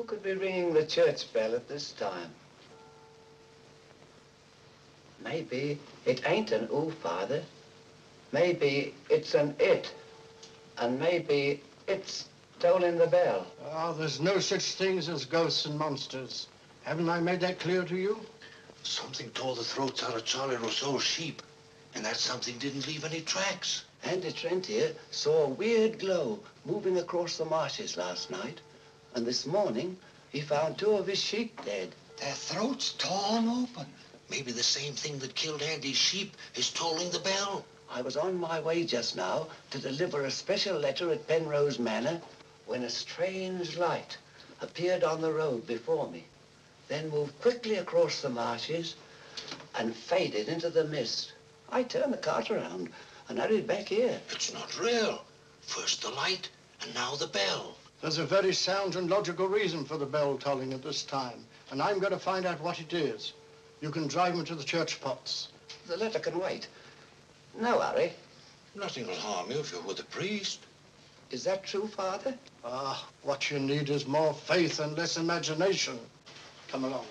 could be ringing the church bell at this time? Maybe it ain't an ooh, Father. Maybe it's an it. And maybe it's tolling the bell. Oh, there's no such things as ghosts and monsters. Haven't I made that clear to you? Something tore the throats out of Charlie Rousseau's sheep, and that something didn't leave any tracks. Andy Trent here saw a weird glow moving across the marshes last night, and this morning he found 2 of his sheep dead. Their throats torn open. Maybe the same thing that killed Andy's sheep is tolling the bell. I was on my way just now to deliver a special letter at Penrose Manor when a strange light appeared on the road before me, then moved quickly across the marshes and faded into the mist. I turned the cart around and hurried back here. It's not real. First the light, and now the bell. There's a very sound and logical reason for the bell tolling at this time, and I'm going to find out what it is. You can drive me to the church pots. The letter can wait. No hurry. Nothing will harm you if you're with the priest. Is that true, Father? Ah, what you need is more faith and less imagination. Come along.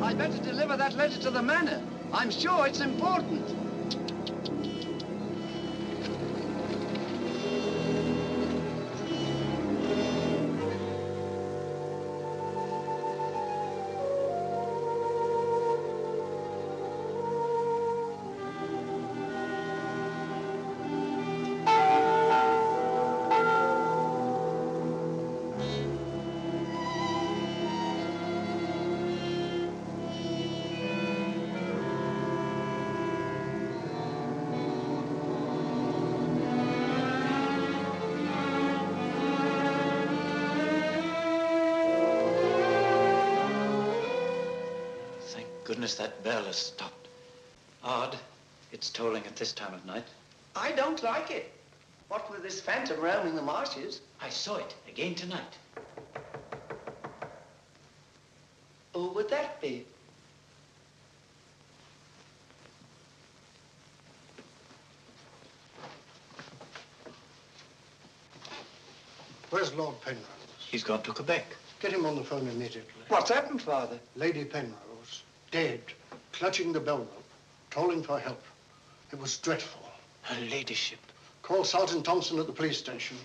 I'd better deliver that letter to the manor. I'm sure it's important. Goodness, that bell has stopped. Odd, it's tolling at this time of night. I don't like it. What with this phantom roaming the marshes? I saw it again tonight. Who would that be? Where's Lord Penrose? He's gone to Quebec. Get him on the phone immediately. What's happened, Father? Lady Penrose, dead, clutching the bell rope, calling for help. It was dreadful. Her ladyship. Call Sergeant Thompson at the police station.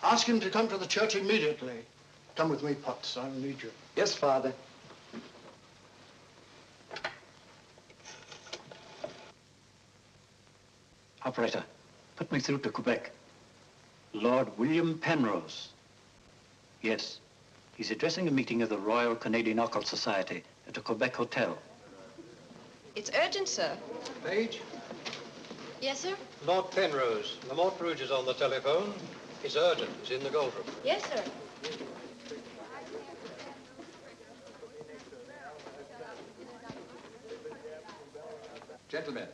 Ask him to come to the church immediately. Come with me, Potts. I'll need you. Yes, Father. Operator, put me through to Quebec. Lord William Penrose. Yes. He's addressing a meeting of the Royal Canadian Occult Society at a Quebec hotel. It's urgent, sir. Page? Yes, sir? Lord Penrose. Lamont Rouge is on the telephone. It's urgent. It's in the gold room. Yes, sir. Gentlemen,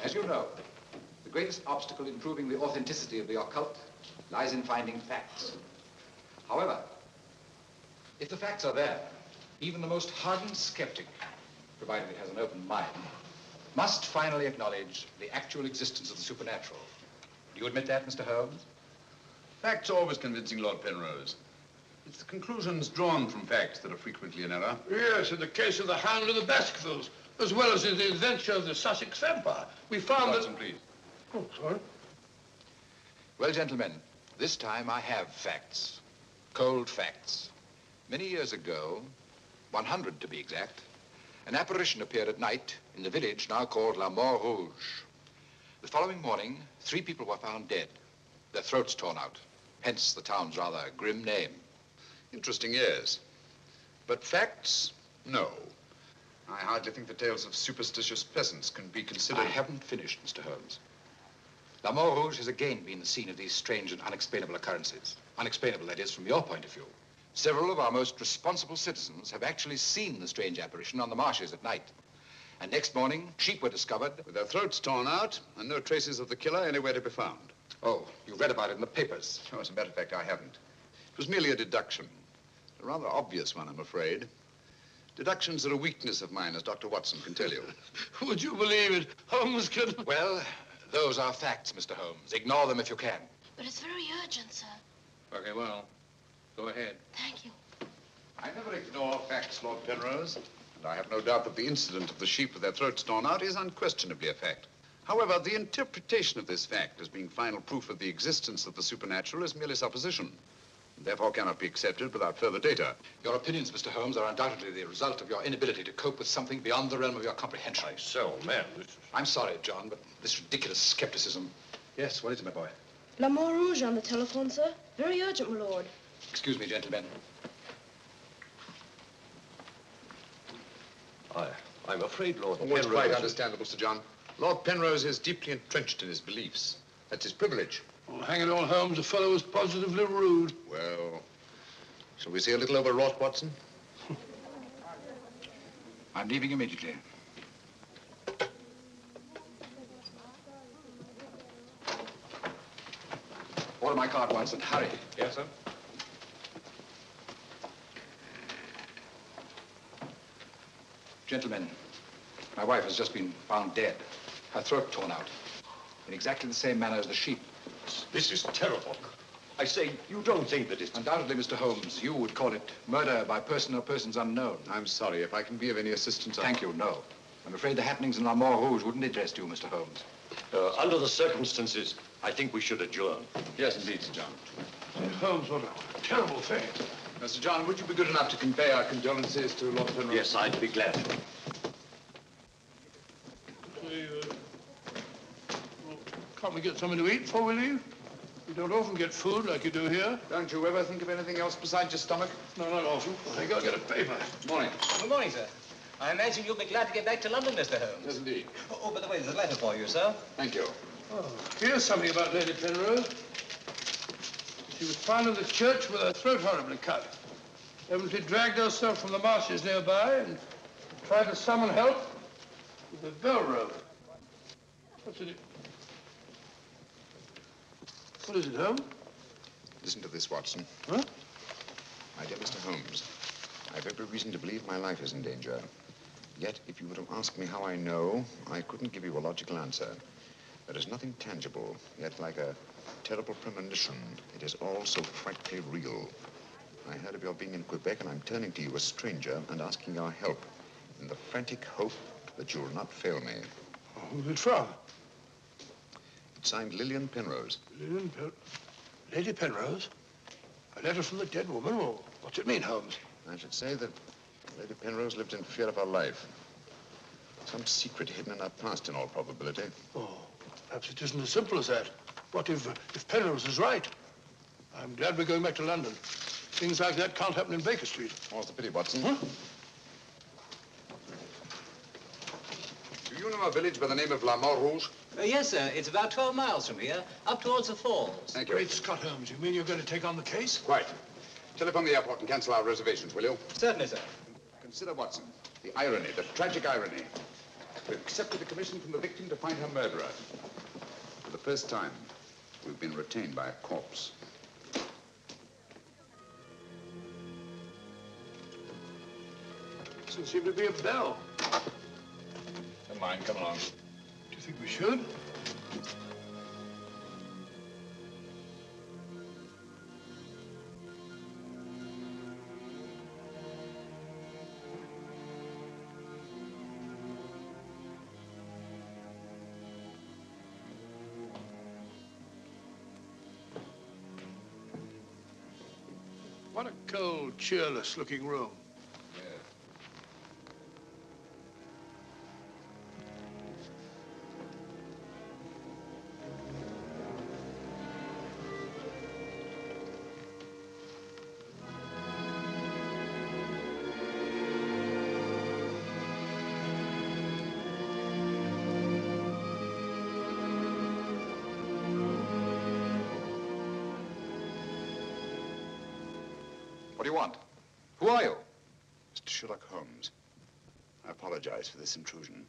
as you know, the greatest obstacle in proving the authenticity of the occult lies in finding facts. However, if the facts are there, even the most hardened skeptic, provided it has an open mind, must finally acknowledge the actual existence of the supernatural. Do you admit that, Mr. Holmes? Facts are always convincing, Lord Penrose. It's the conclusions drawn from facts that are frequently in error. Yes, in the case of the Hound of the Baskervilles, as well as in the adventure of the Sussex Vampire, we found Watson, please. Oh, sorry. Well, gentlemen, this time I have facts. Cold facts. Many years ago, 100 to be exact, an apparition appeared at night in the village now called La Mort Rouge. The following morning, 3 people were found dead, their throats torn out, hence the town's rather grim name. Interesting, yes. But facts, no. I hardly think the tales of superstitious peasants can be considered... I haven't finished, Mr. Holmes. La Mort Rouge has again been the scene of these strange and unexplainable occurrences. Unexplainable, that is, from your point of view. Several of our most responsible citizens have actually seen the strange apparition on the marshes at night. And next morning, sheep were discovered... with their throats torn out and no traces of the killer anywhere to be found. Oh, you read about it in the papers. No, as a matter of fact, I haven't. It was merely a deduction. A rather obvious one, I'm afraid. Deductions are a weakness of mine, as Dr. Watson can tell you. Would you believe it? Holmes can... Well, those are facts, Mr. Holmes. Ignore them if you can. But it's very urgent, sir. Okay, well, go ahead. Thank you. I never ignore facts, Lord Penrose. And I have no doubt that the incident of the sheep with their throats torn out is unquestionably a fact. However, the interpretation of this fact as being final proof of the existence of the supernatural is merely supposition, and therefore cannot be accepted without further data. Your opinions, Mr. Holmes, are undoubtedly the result of your inability to cope with something beyond the realm of your comprehension. Man, I'm sorry, John, but this ridiculous skepticism... Yes, what is it, my boy? L'Amour Rouge on the telephone, sir. Very urgent, my lord. Excuse me, gentlemen. I'm afraid, Lord Oh, it's quite understandable, Sir John. Lord Penrose is deeply entrenched in his beliefs. That's his privilege. Well, hang it all, Holmes, the fellow was positively rude. Well, shall we see a little overwrought, Watson? I'm leaving immediately. Order my card, Watson. Hurry. Yes, sir. Gentlemen, my wife has just been found dead. Her throat torn out. In exactly the same manner as the sheep. This is terrible. I say, you don't think that it's... Undoubtedly, Mr. Holmes, you would call it murder by person or persons unknown. I'm sorry. If I can be of any assistance... Thank you, no. I'm afraid the happenings in l'Amour Rouge wouldn't interest you, Mr. Holmes. Under the circumstances, I think we should adjourn. Yes, indeed, Sir John. Holmes, what a terrible thing. Sir John, would you be good enough to convey our condolences to Lord Penrose? Yes, I'd be glad. Can't we get something to eat before we leave? We don't often get food like you do here. Don't you ever think of anything else besides your stomach? No, not often. I gotta get a paper. Morning. Good morning, sir. I imagine you'll be glad to get back to London, Mr. Holmes. Yes, indeed. Oh, by the way, there's a letter for you, sir. Thank you. Oh, here's something about Lady Penrose. She was found in the church with her throat horribly cut. Evidently dragged herself from the marshes nearby and tried to summon help with a bell rope. What's in it? What is it, Holmes? Listen to this, Watson. Huh? My dear Mr. Holmes, I have every reason to believe my life is in danger. Yet, if you were to ask me how I know, I couldn't give you a logical answer. There is nothing tangible, yet like a terrible premonition, it is all so frightfully real. I heard of your being in Quebec, and I'm turning to you, a stranger, and asking your help, in the frantic hope that you'll not fail me. Oh, who's it from? It's signed Lillian Penrose. Lady Penrose? A letter from the dead woman? Well, what's it mean, Holmes? I should say that Lady Penrose lived in fear of her life. Some secret hidden in her past, in all probability. Oh, perhaps it isn't as simple as that. What if Penrose is right? I'm glad we're going back to London. Things like that can't happen in Baker Street. More's the pity, Watson. Huh? Do you know a village by the name of l'Amour Rouge? Yes, sir. It's about 12 miles from here, up towards the falls. Thank you. Great Scott, Holmes. You mean you're going to take on the case? Quite. Telephone the airport and cancel our reservations, will you? Certainly, sir. Consider, Watson, the irony, the tragic irony. We've accepted a commission from the victim to find her murderer. For the first time, we've been retained by a corpse. Doesn't seem to be a bell. Never mind, come along. Do you think we should? What a cold, cheerless-looking room. What do you want? Who are you? Mr. Sherlock Holmes, I apologize for this intrusion.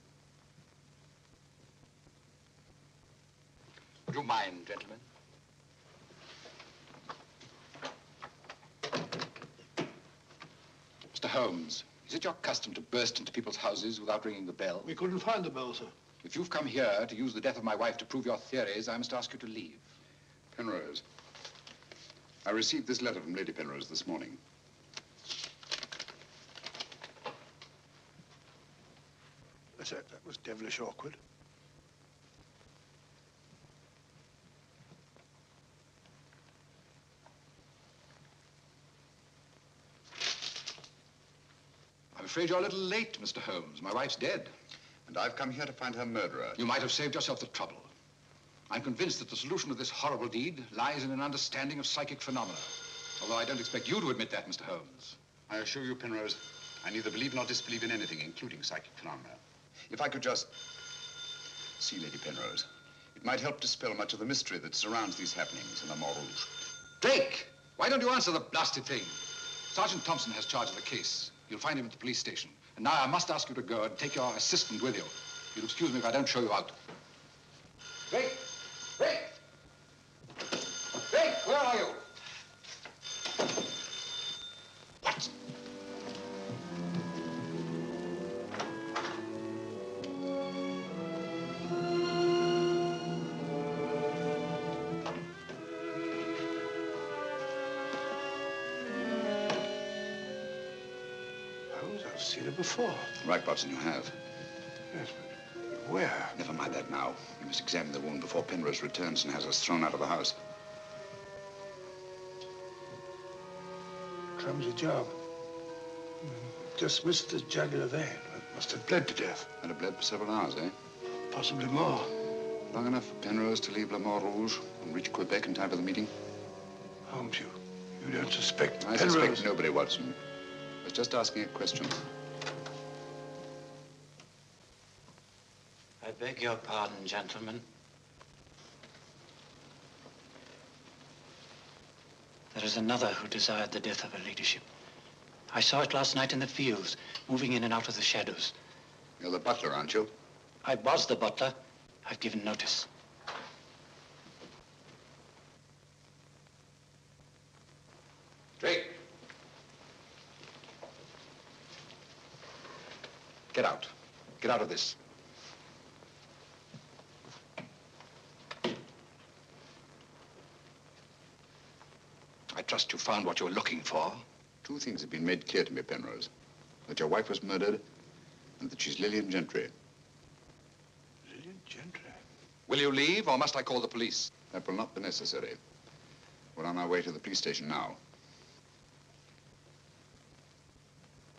Would you mind, gentlemen? Holmes, is it your custom to burst into people's houses without ringing the bell? We couldn't find the bell, sir. If you've come here to use the death of my wife to prove your theories, I must ask you to leave. Penrose, I received this letter from Lady Penrose this morning. That was devilish awkward. I'm afraid you're a little late, Mr. Holmes. My wife's dead. And I've come here to find her murderer. You might have saved yourself the trouble. I'm convinced that the solution of this horrible deed lies in an understanding of psychic phenomena. Although I don't expect you to admit that, Mr. Holmes. I assure you, Penrose, I neither believe nor disbelieve in anything, including psychic phenomena. If I could just see Lady Penrose, it might help dispel much of the mystery that surrounds these happenings in the Montrouge. Drake! Why don't you answer the blasted thing? Sergeant Thompson has charge of the case. You'll find him at the police station. And now I must ask you to go and take your assistant with you. You'll excuse me if I don't show you out. Drake! Drake! Drake, where are you? What? I've seen her before. Right, Watson, you have. Yes, but where? Never mind that now. You must examine the wound before Penrose returns and has us thrown out of the house. Clumsy job. Just missed the jugular vein. Must have bled to death. And it bled for several hours, eh? Possibly more. Long enough for Penrose to leave Le Montrouge and reach Quebec in time for the meeting? Holmes, you don't suspect I Penrose? suspect nobody, Watson. I was just asking a question. I beg your pardon, gentlemen. There is another who desired the death of her ladyship. I saw it last night in the fields, moving in and out of the shadows. You're the butler, aren't you? I was the butler. I've given notice. Drake! Get out. Get out of this. I trust you found what you were looking for. Two things have been made clear to me, Penrose. That your wife was murdered and that she's Lillian Gentry. Lillian Gentry? Will you leave, or must I call the police? That will not be necessary. We're on our way to the police station now.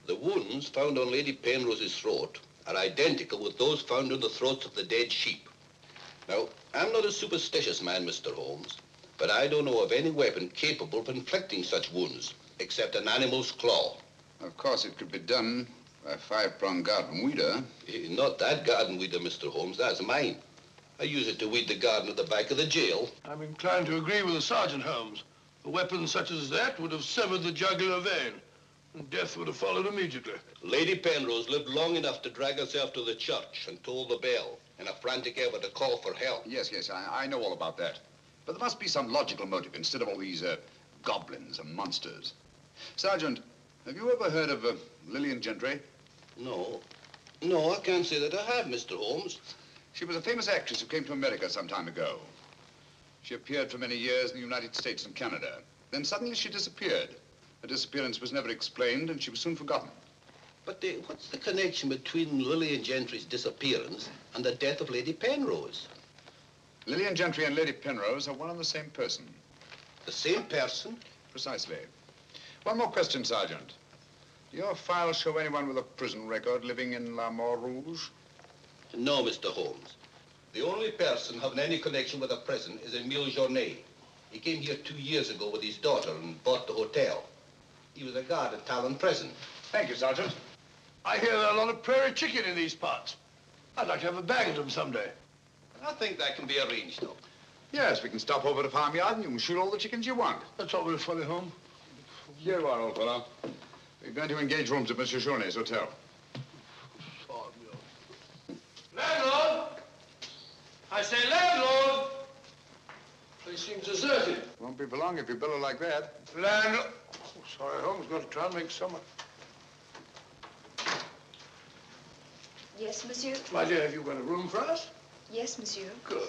The wounds found on Lady Penrose's throat are identical with those found on the throats of the dead sheep. Now, I'm not a superstitious man, Mr. Holmes, but I don't know of any weapon capable of inflicting such wounds, except an animal's claw. Of course, it could be done by a five-pronged garden weeder. Not that garden weeder, Mr. Holmes, that's mine. I use it to weed the garden at the back of the jail. I'm inclined to agree with the Sergeant, Holmes. A weapon such as that would have severed the jugular vein, and death would have followed immediately. Lady Penrose lived long enough to drag herself to the church and toll the bell in a frantic effort to call for help. Yes, I know all about that. But there must be some logical motive instead of all these goblins and monsters. Sergeant, have you ever heard of Lillian Gentry? No, I can't say that I have, Mr. Holmes. She was a famous actress who came to America some time ago. She appeared for many years in the United States and Canada. Then suddenly she disappeared. Her disappearance was never explained, and she was soon forgotten. But what's the connection between Lillian Gentry's disappearance and the death of Lady Penrose? Lillian Gentry and Lady Penrose are one and the same person. The same person? Precisely. One more question, Sergeant. Do your files show anyone with a prison record living in La Montrouge? No, Mr. Holmes. The only person having any connection with a prison is Emile Journet. He came here 2 years ago with his daughter and bought the hotel. He was a guard at Talon Prison. Thank you, Sergeant. I hear there are a lot of prairie chicken in these parts. I'd like to have a bag of them someday. I think that can be arranged, though. Yes, we can stop over to farmyard and you can shoot all the chickens you want. That's all very funny, Holmes. Here you are, old fellow. We're going to engage rooms at Monsieur Journet's hotel. Landlord! I say landlord! Place seems deserted. Won't be for long if you bellow like that. Landlord! Oh, sorry, Holmes. Got to try and make summer. Yes, monsieur. My dear, have you got a room for us? Yes, monsieur. Good.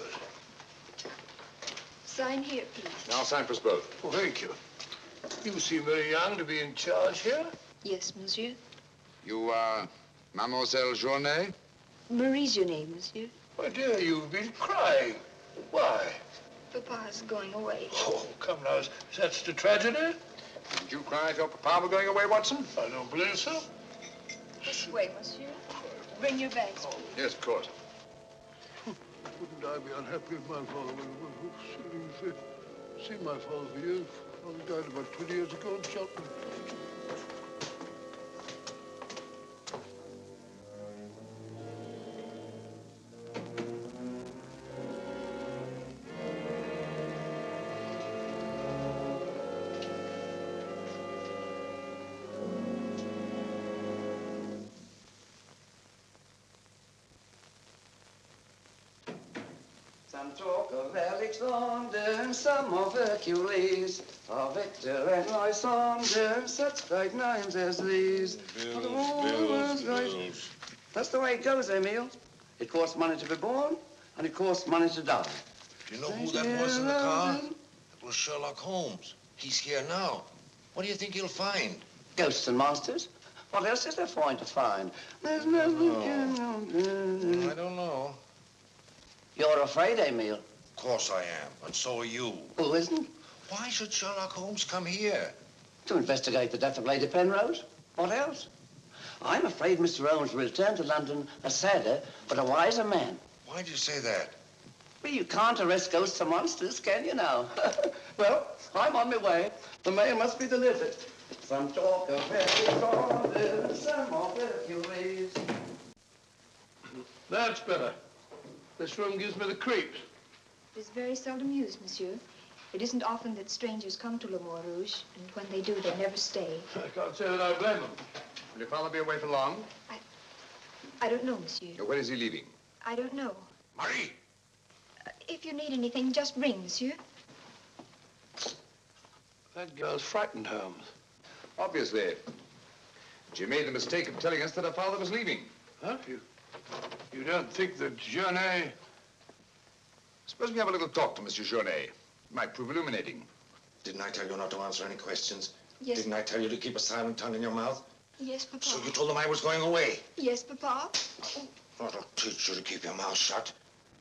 Sign here, please. I'll sign for us both. Well, thank you. You seem very young to be in charge here. Yes, monsieur. You are Mademoiselle Journay? Marie's your name, monsieur. My dear, you've been crying. Why? Papa's going away. Oh, come now. Is that such a tragedy? Did you cry if your papa were going away, Watson? I don't believe so. This way, monsieur. Bring your bags. Oh. Yes, of course. Wouldn't I be unhappy if my father were seen my father for years? Father died about 20 years ago in Cheltenham. Some talk of Alexander, some of Hercules, of Victor and Lysander, such great names as these. Bills. That's the way it goes, Emil. It costs money to be born, and it costs money to die. Do you know who that was in the car? It was Sherlock Holmes. He's here now. What do you think he'll find? Ghosts and monsters? What else is there for him to find? There's nothing. I don't know. You're afraid, Emil? Of course I am, and so are you. Who isn't? Why should Sherlock Holmes come here? To investigate the death of Lady Penrose. What else? I'm afraid Mr. Holmes will return to London a sadder but a wiser man. Why do you say that? Well, you can't arrest ghosts and monsters, can you now? Well, I'm on my way. The mail must be delivered. Some talk of Alexander, some of Hercules. That's better. This room gives me the creeps. It is very seldom used, monsieur. It isn't often that strangers come to Le Mort Rouge, and when they do, they never stay. I can't say that I blame them. Will your father be away for long? I don't know, monsieur. When is he leaving? I don't know. Marie! If you need anything, just ring, monsieur. That girl's frightened, Holmes. Obviously. She made the mistake of telling us that her father was leaving. Huh? You don't think that Journay... Suppose we have a little talk to Monsieur Journay. It might prove illuminating. Didn't I tell you not to answer any questions? Yes. Didn't I tell you to keep a silent tongue in your mouth? Yes, Papa. So you told them I was going away? Yes, Papa. That'll teach you to keep your mouth shut.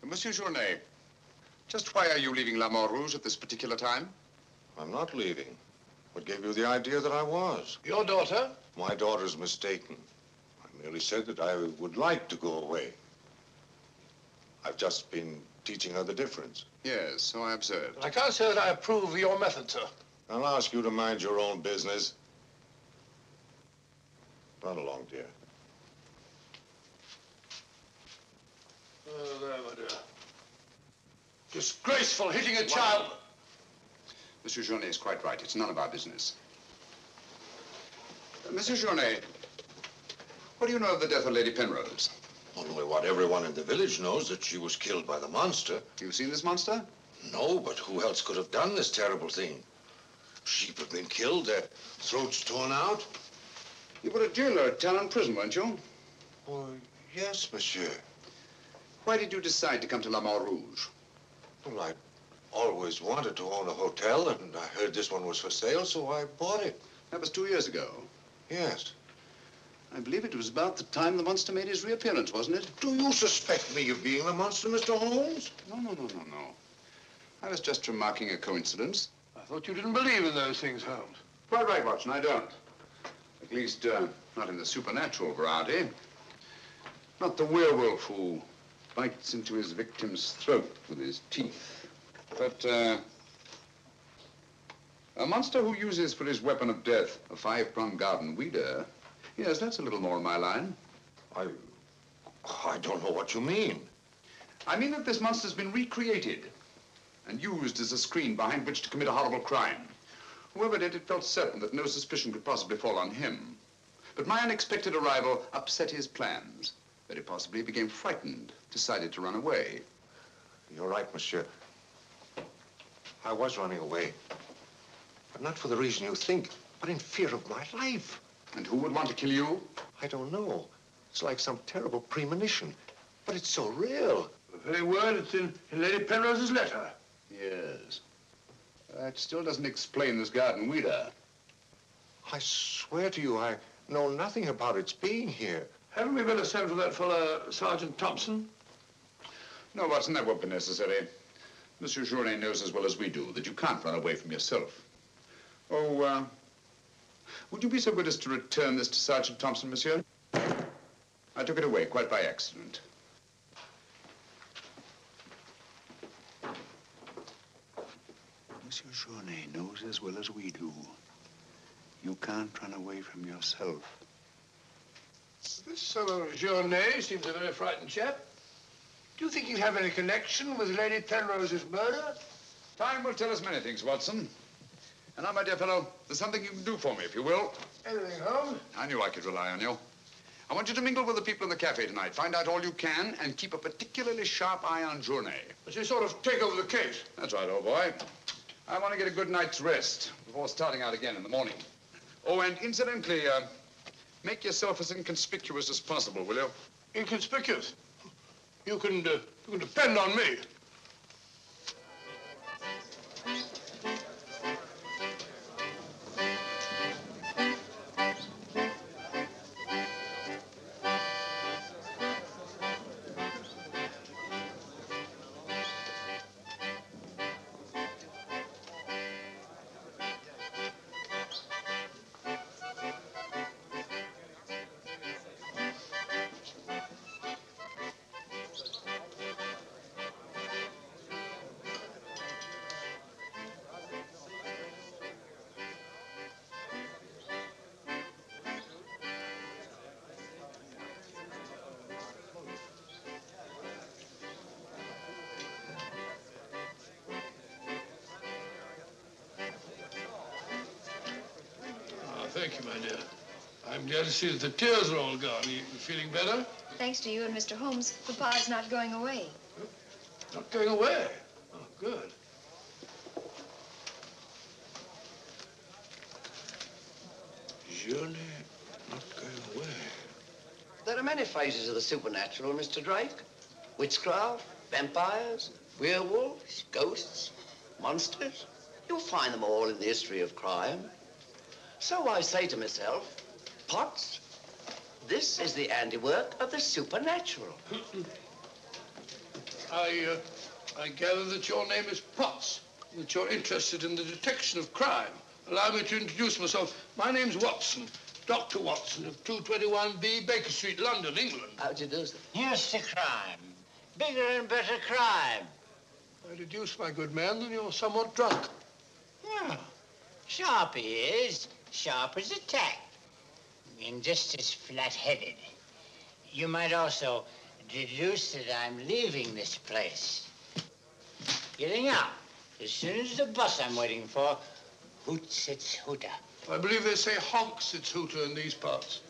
Monsieur Journay, just why are you leaving La Mort Rouge at this particular time? I'm not leaving. What gave you the idea that I was? Your daughter? My daughter's mistaken. I merely said that I would like to go away. I've just been teaching her the difference. Yes, so I observed. I can't say that I approve of your method, sir. I'll ask you to mind your own business. Run along, dear. Oh, there, my dear. Disgraceful, hitting a child. Monsieur Journay is quite right. It's none of our business. Monsieur Journay, what do you know of the death of Lady Penrose? Only what everyone in the village knows, that she was killed by the monster. You've seen this monster? No, but who else could have done this terrible thing? Sheep have been killed, their throats torn out. You were a jailer at Talon Prison, weren't you? Oh, yes, monsieur. Why did you decide to come to La Mort Rouge? Well, I always wanted to own a hotel, and I heard this one was for sale, so I bought it. That was 2 years ago. Yes. I believe it was about the time the monster made his reappearance, wasn't it? Do you suspect me of being the monster, Mr. Holmes? No. I was just remarking a coincidence. I thought you didn't believe in those things, Holmes. Quite right, Watson, I don't. At least, not in the supernatural variety. Not the werewolf who bites into his victim's throat with his teeth. But, a monster who uses for his weapon of death a 5-pronged garden weeder. Yes, that's a little more in my line. I don't know what you mean. I mean that this monster's been recreated and used as a screen behind which to commit a horrible crime. Whoever did it felt certain that no suspicion could possibly fall on him. But my unexpected arrival upset his plans. Very possibly he became frightened, decided to run away. You're right, monsieur. I was running away. But not for the reason you think, but in fear of my life. And who would want to kill you? I don't know. It's like some terrible premonition, but it's so real. The very word, it's in Lady Penrose's letter. Yes. That still doesn't explain this garden weeder. I swear to you, I know nothing about its being here. Haven't we better send for that fellow, Sergeant Thompson? No, Watson, that won't be necessary. Monsieur Journet knows as well as we do that you can't run away from yourself. Oh, would you be so good as to return this to Sergeant Thompson, monsieur? I took it away quite by accident. Monsieur Journet knows as well as we do. You can't run away from yourself. This fellow Journet seems a very frightened chap. Do you think he'll have any connection with Lady Penrose's murder? Time will tell us many things, Watson. And now, my dear fellow, there's something you can do for me, if you will. Anything, Holmes? I knew I could rely on you. I want you to mingle with the people in the cafe tonight. Find out all you can and keep a particularly sharp eye on Journet. But you sort of take over the case. That's right, old boy. I want to get a good night's rest before starting out again in the morning. Oh, and incidentally, make yourself as inconspicuous as possible, will you? Inconspicuous? You can depend on me. Thank you, my dear. I'm glad to see that the tears are all gone. You feeling better? Thanks to you and Mr. Holmes, Papa's not going away. Not going away? Oh, good. Journey not going away. There are many phases of the supernatural, Mr. Drake. Witchcraft, vampires, werewolves, ghosts, monsters. You'll find them all in the history of crime. So I say to myself, Potts, this is the handiwork of the supernatural. I gather that your name is Potts, that you're interested in the detection of crime. Allow me to introduce myself. My name's Watson, Dr. Watson of 221B Baker Street, London, England. How do you do, sir? Here's the crime. Bigger and better crime. I deduce, my good man, that you're somewhat drunk. Oh, sharp he is, sharp as a tack, and just as flat-headed. You might also deduce that I'm leaving this place. Getting out as soon as the bus I'm waiting for hoots its hooter. I believe they say honks its hooter in these parts.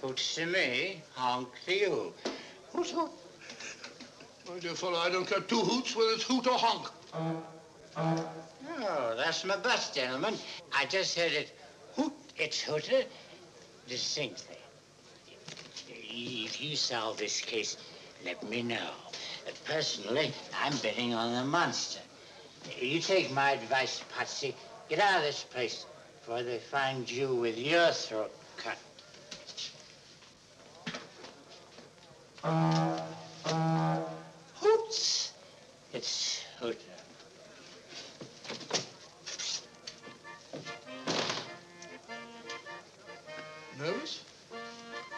Hoots to me, honk to you. Hoot, hoot. My dear fellow, I don't care two hoots whether it's hoot or honk. Oh, that's my bus, gentlemen. I just heard it hoot its hooter distinctly. If you solve this case, let me know. Personally, I'm betting on the monster. You take my advice, Patsy. Get out of this place before they find you with your throat cut. Hoots its hooter. Nervous?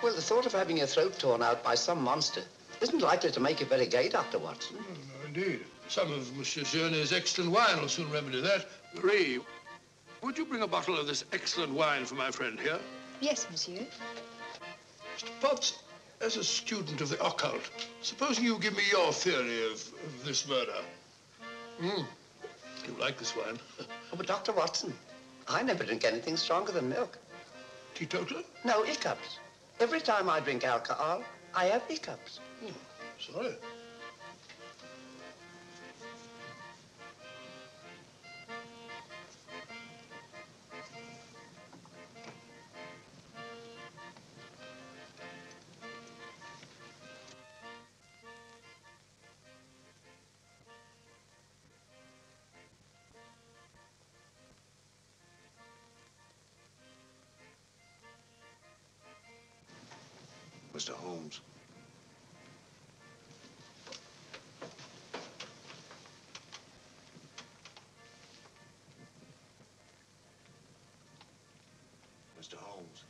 Well, the thought of having your throat torn out by some monster isn't likely to make you very gay, Dr. Watson. No, indeed. Some of Monsieur Journet's excellent wine will soon remedy that. Marie, would you bring a bottle of this excellent wine for my friend here? Yes, monsieur. Mr. Potts, as a student of the occult, supposing you give me your theory of this murder. You like this wine? Oh, but Dr. Watson, I never drink anything stronger than milk. Teetotaler? No, hiccups. Every time I drink alcohol, I have hiccups. Sorry. Mr. Holmes. Mr. Holmes.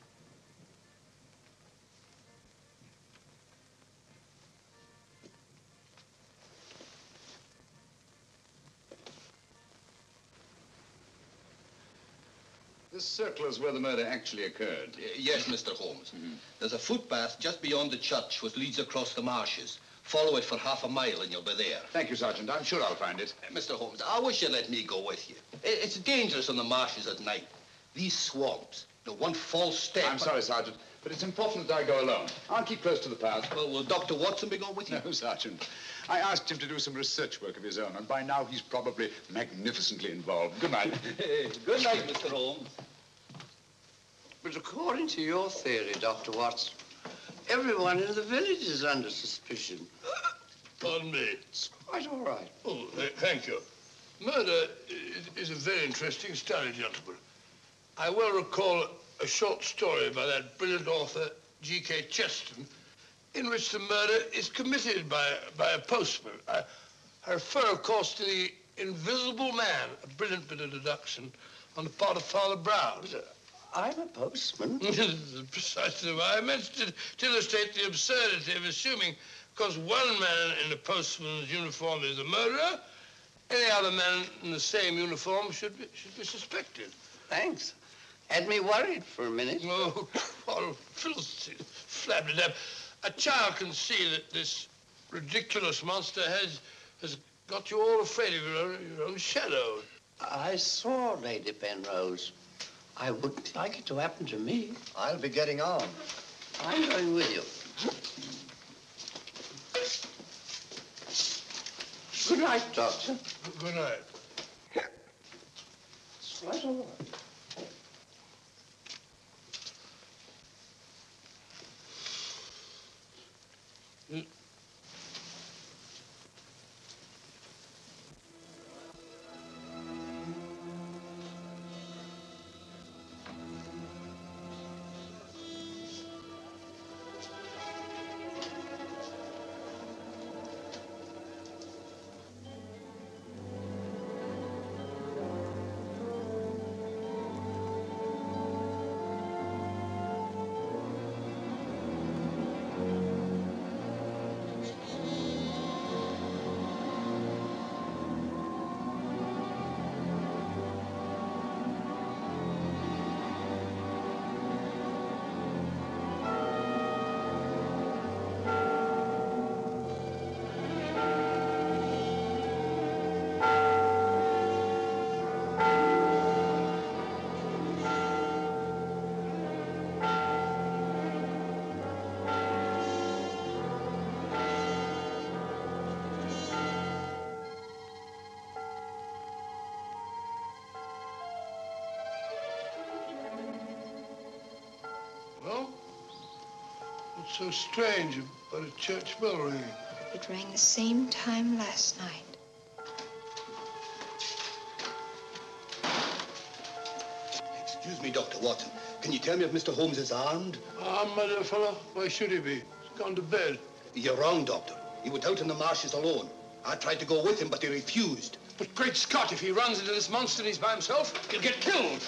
This circle is where the murder actually occurred. Yes, Mr. Holmes. There's a footpath just beyond the church which leads across the marshes. Follow it for half a mile and you'll be there. Thank you, Sergeant. I'm sure I'll find it. Mr. Holmes, I wish you'd let me go with you. It's dangerous on the marshes at night. These swamps, one false step... I'm sorry, Sergeant, but it's important that I go alone. I'll keep close to the path. Well, will Dr. Watson be going with you? No, Sergeant. I asked him to do some research work of his own, and by now he's probably magnificently involved. Good night. Good night, Mr. Holmes. But according to your theory, Dr. Watson, everyone in the village is under suspicion. Pardon me. It's quite all right. Oh, thank you. Murder is a very interesting study, gentlemen. I well recall a short story by that brilliant author, G.K. Chesterton, in which the murder is committed by a postman. I refer, of course, to The Invisible Man, a brilliant bit of deduction on the part of Father Brown. I'm a postman. Precisely why I mentioned it, to illustrate the absurdity of assuming because one man in a postman's uniform is a murderer, any other man in the same uniform should be suspected. Thanks. Had me worried for a minute. Oh, filthy, flabby-dab. A child can see that this ridiculous monster has got you all afraid of your own shadow. I saw Lady Penrose. I wouldn't like it to happen to me. I'll be getting on. I'm going with you. Good night, Doctor. Good night. It's quite all right. Well, what's so strange about a church bell ringing? It rang the same time last night. Excuse me, Dr. Watson. Can you tell me if Mr. Holmes is armed? Armed, my dear fellow? Why should he be? He's gone to bed. You're wrong, Doctor. He went out in the marshes alone. I tried to go with him, but he refused. But great Scott, if he runs into this monster and he's by himself, he'll get killed.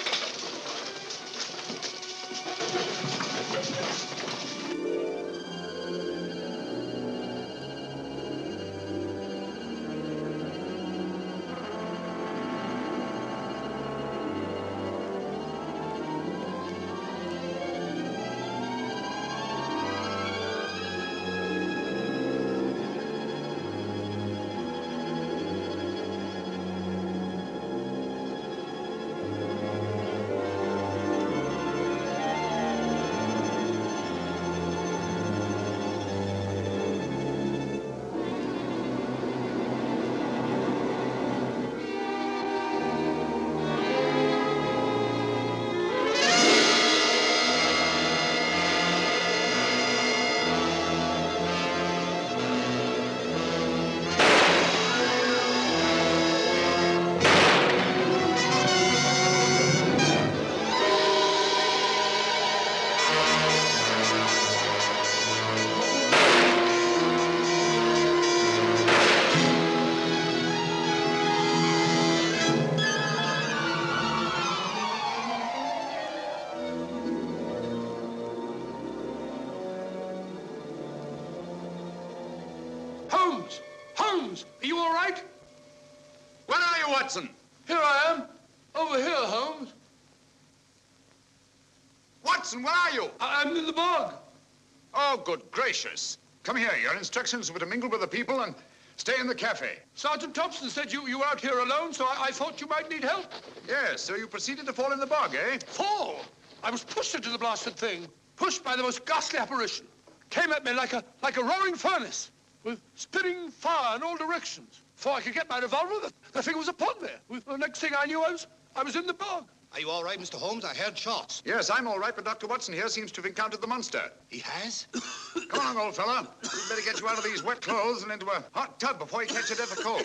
Holmes, are you all right? Where are you, Watson? Here I am. Over here, Holmes. Watson, where are you? I'm in the bog. Oh, good gracious. Come here. Your instructions were to mingle with the people and stay in the cafe. Sergeant Thompson said you were out here alone, so I thought you might need help. Yes, so you proceeded to fall in the bog, eh? Fall? I was pushed into the blasted thing. Pushed by the most ghastly apparition. Came at me like a roaring furnace, with spitting fire in all directions. Before I could get my revolver, the thing was upon me. The next thing I knew, I was in the bog. Are you all right, Mr. Holmes? I heard shots. Yes, I'm all right, but Dr. Watson here seems to have encountered the monster. He has? Come along, old fella. We'd better get you out of these wet clothes and into a hot tub before you catch a death of cold.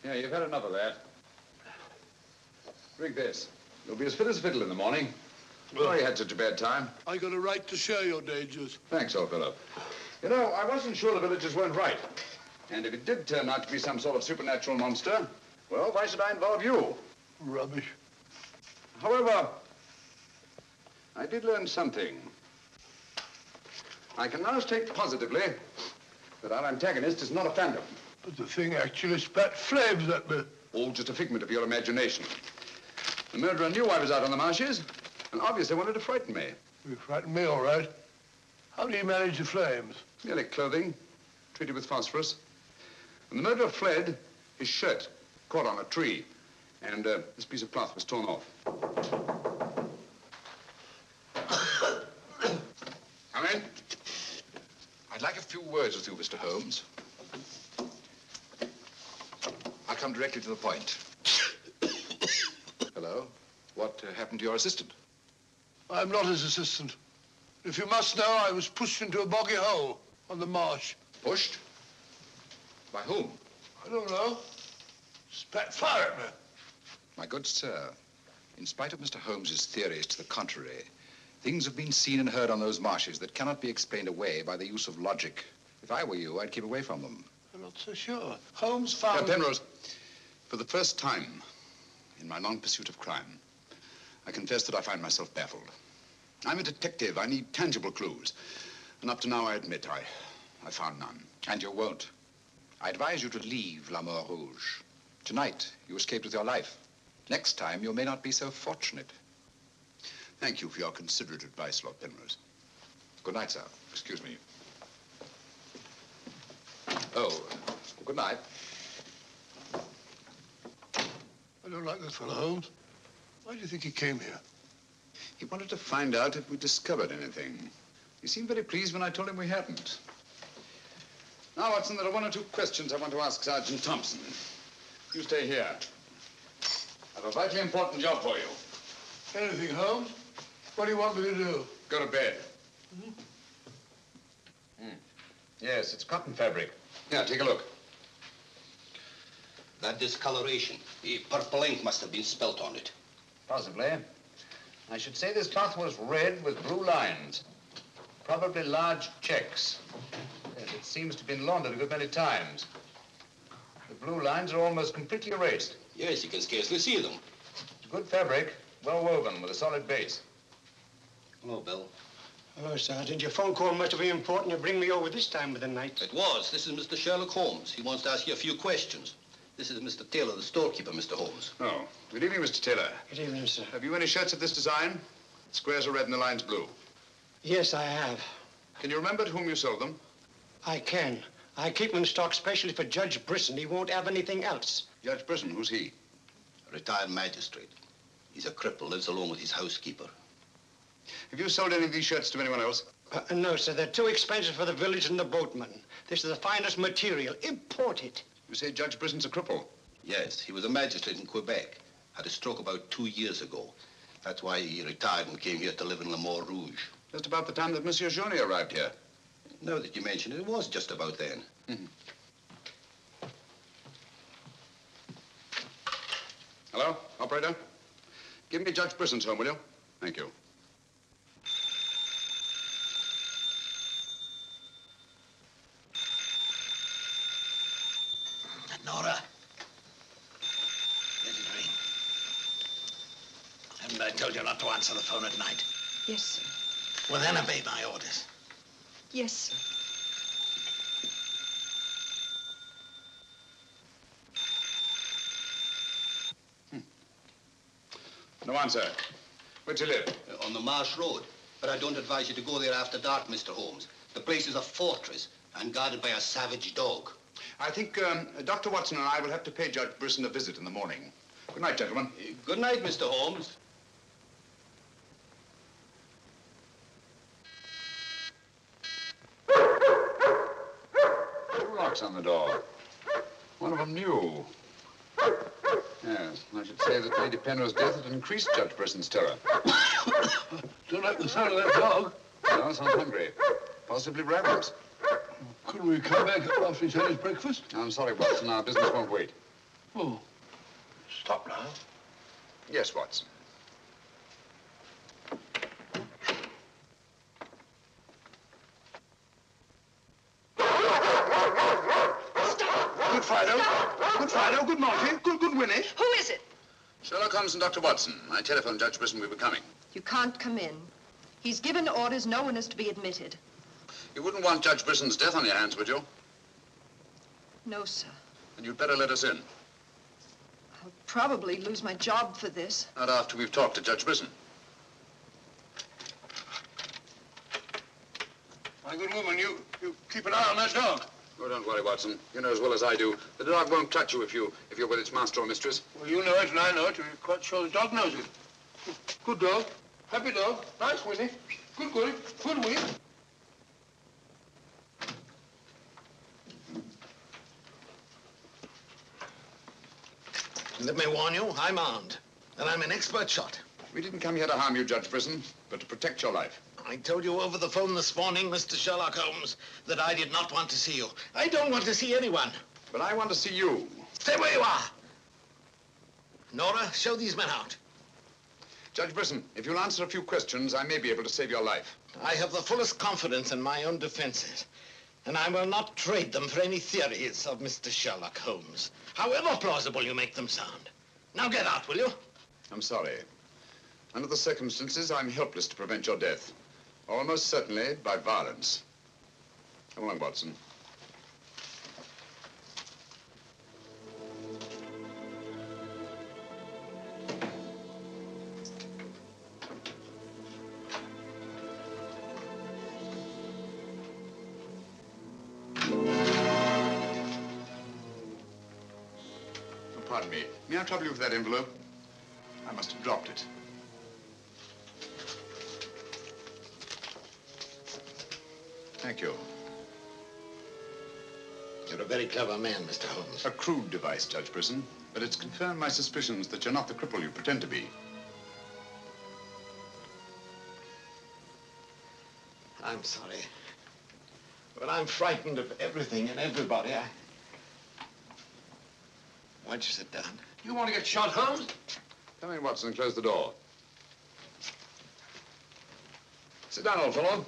Yeah, you've had enough of that. Drink this. You'll be as fit as a fiddle in the morning. Sorry you had such a bad time. I got a right to share your dangers. Thanks, old fellow. You know, I wasn't sure the villagers weren't right. And if it did turn out to be some sort of supernatural monster, well, why should I involve you? Rubbish. However, I did learn something. I can now state positively that our antagonist is not a phantom. But the thing actually spat flames at me. All just a figment of your imagination. The murderer knew I was out on the marshes and obviously wanted to frighten me. You frightened me, all right. How do you manage the flames? Merely clothing, treated with phosphorus. When the murderer fled, his shirt caught on a tree, and this piece of cloth was torn off. Come in. I'd like a few words with you, Mr. Holmes. I'll come directly to the point. Hello? What happened to your assistant? I'm not his assistant. If you must know, I was pushed into a boggy hole on the marsh. Pushed? By whom? I don't know. Spat fire at me. My good sir, in spite of Mr. Holmes's theories to the contrary, things have been seen and heard on those marshes that cannot be explained away by the use of logic. If I were you, I'd keep away from them. I'm not so sure. Holmes found... Penrose, for the first time in my long pursuit of crime, I confess that I find myself baffled. I'm a detective. I need tangible clues. And up to now, I admit, I found none. And you won't. I advise you to leave La Mort Rouge. Tonight, you escaped with your life. Next time, you may not be so fortunate. Thank you for your considerate advice, Lord Penrose. Good night, sir. Excuse me. Oh, good night. I don't like this fellow, Holmes. Why do you think he came here? He wanted to find out if we discovered anything. He seemed very pleased when I told him we hadn't. Now, Watson, there are one or two questions I want to ask Sergeant Thompson. You stay here. I have a vitally important job for you. Anything, Holmes? What do you want me to do? Go to bed. Yes, it's cotton fabric. Yeah, take a look. That discoloration, the purple ink must have been spilt on it. Possibly. I should say this cloth was red with blue lines. Probably large checks. Yes, it seems to have been laundered a good many times. The blue lines are almost completely erased. Yes, you can scarcely see them. Good fabric, well woven with a solid base. Hello, Bill. Hello, Sergeant. Your phone call must have been important. You bring me over this time of the night. It was. This is Mr. Sherlock Holmes. He wants to ask you a few questions. This is Mr. Taylor, the storekeeper, Mr. Holmes. Oh, good evening, Mr. Taylor. Good evening, sir. Have you any shirts of this design? The squares are red and the lines blue. Yes, I have. Can you remember to whom you sold them? I can. I keep them in stock specially for Judge Brisson. He won't have anything else. Judge Brisson, who's he? A retired magistrate. He's a cripple, lives alone with his housekeeper. Have you sold any of these shirts to anyone else? No, sir. They're too expensive for the village and the boatmen. This is the finest material. Imported. You say Judge Brisson's a cripple? Yes, he was a magistrate in Quebec. Had a stroke about 2 years ago. That's why he retired and came here to live in La Mort Rouge. Just about the time that Monsieur Journey arrived here. Now that you mention it, it was just about then. Hello, operator? Give me Judge Brisson's home, will you? Thank you. Nora. Let it ring. Didn't I tell you not to answer the phone at night? Yes, sir. Well, then obey my orders. Yes, sir. No answer. Where'd you live? On the Marsh Road. But I don't advise you to go there after dark, Mr. Holmes. The place is a fortress and guarded by a savage dog. I think Dr. Watson and I will have to pay Judge Brisson a visit in the morning. Good night, gentlemen. Good night, Mr. Holmes. Two locks on the door. One of them new. Yes, I should say that Lady Penrose's death had increased Judge Brisson's terror. Don't like the sound of that dog. No, sounds hungry. Possibly ravenous. Couldn't we come back after he's had his breakfast? I'm sorry, Watson. Our business won't wait. Oh, stop now. Yes, Watson. Good Friday. Good Friday. Good Monty. Good Winnie. Who is it? Sherlock Holmes and Dr. Watson. I telephoned Judge Brisson we were coming. You can't come in. He's given orders no one is to be admitted. You wouldn't want Judge Brisson's death on your hands, would you? No, sir. Then you'd better let us in. I'll probably lose my job for this. Not after we've talked to Judge Brisson. My good woman, you keep an eye on that dog. Oh, don't worry, Watson. You know as well as I do. The dog won't touch you if you're with its master or mistress. Well, you know it and I know it. You're quite sure the dog knows it. Good dog. Happy dog. Nice, Winnie. Good, Good, Winnie. Let me warn you, I'm armed, and I'm an expert shot. We didn't come here to harm you, Judge Brisson, but to protect your life. I told you over the phone this morning, Mr. Sherlock Holmes, that I did not want to see you. I don't want to see anyone. But I want to see you. Stay where you are. Nora, show these men out. Judge Brisson, if you'll answer a few questions, I may be able to save your life. I have the fullest confidence in my own defenses, and I will not trade them for any theories of Mr. Sherlock Holmes, however plausible you make them sound. Now get out, will you? I'm sorry. Under the circumstances, I'm helpless to prevent your death. Almost certainly by violence. Come along, Watson. Pardon me. May I trouble you with that envelope? I must have dropped it. Thank you. You're a very clever man, Mr. Holmes. A crude device, Judge Brisson, but it's confirmed my suspicions that you're not the cripple you pretend to be. I'm sorry. But I'm frightened of everything and everybody. Why'd you sit down? You want to get shot, Holmes? Come in, Watson, and close the door. Sit down, old fellow.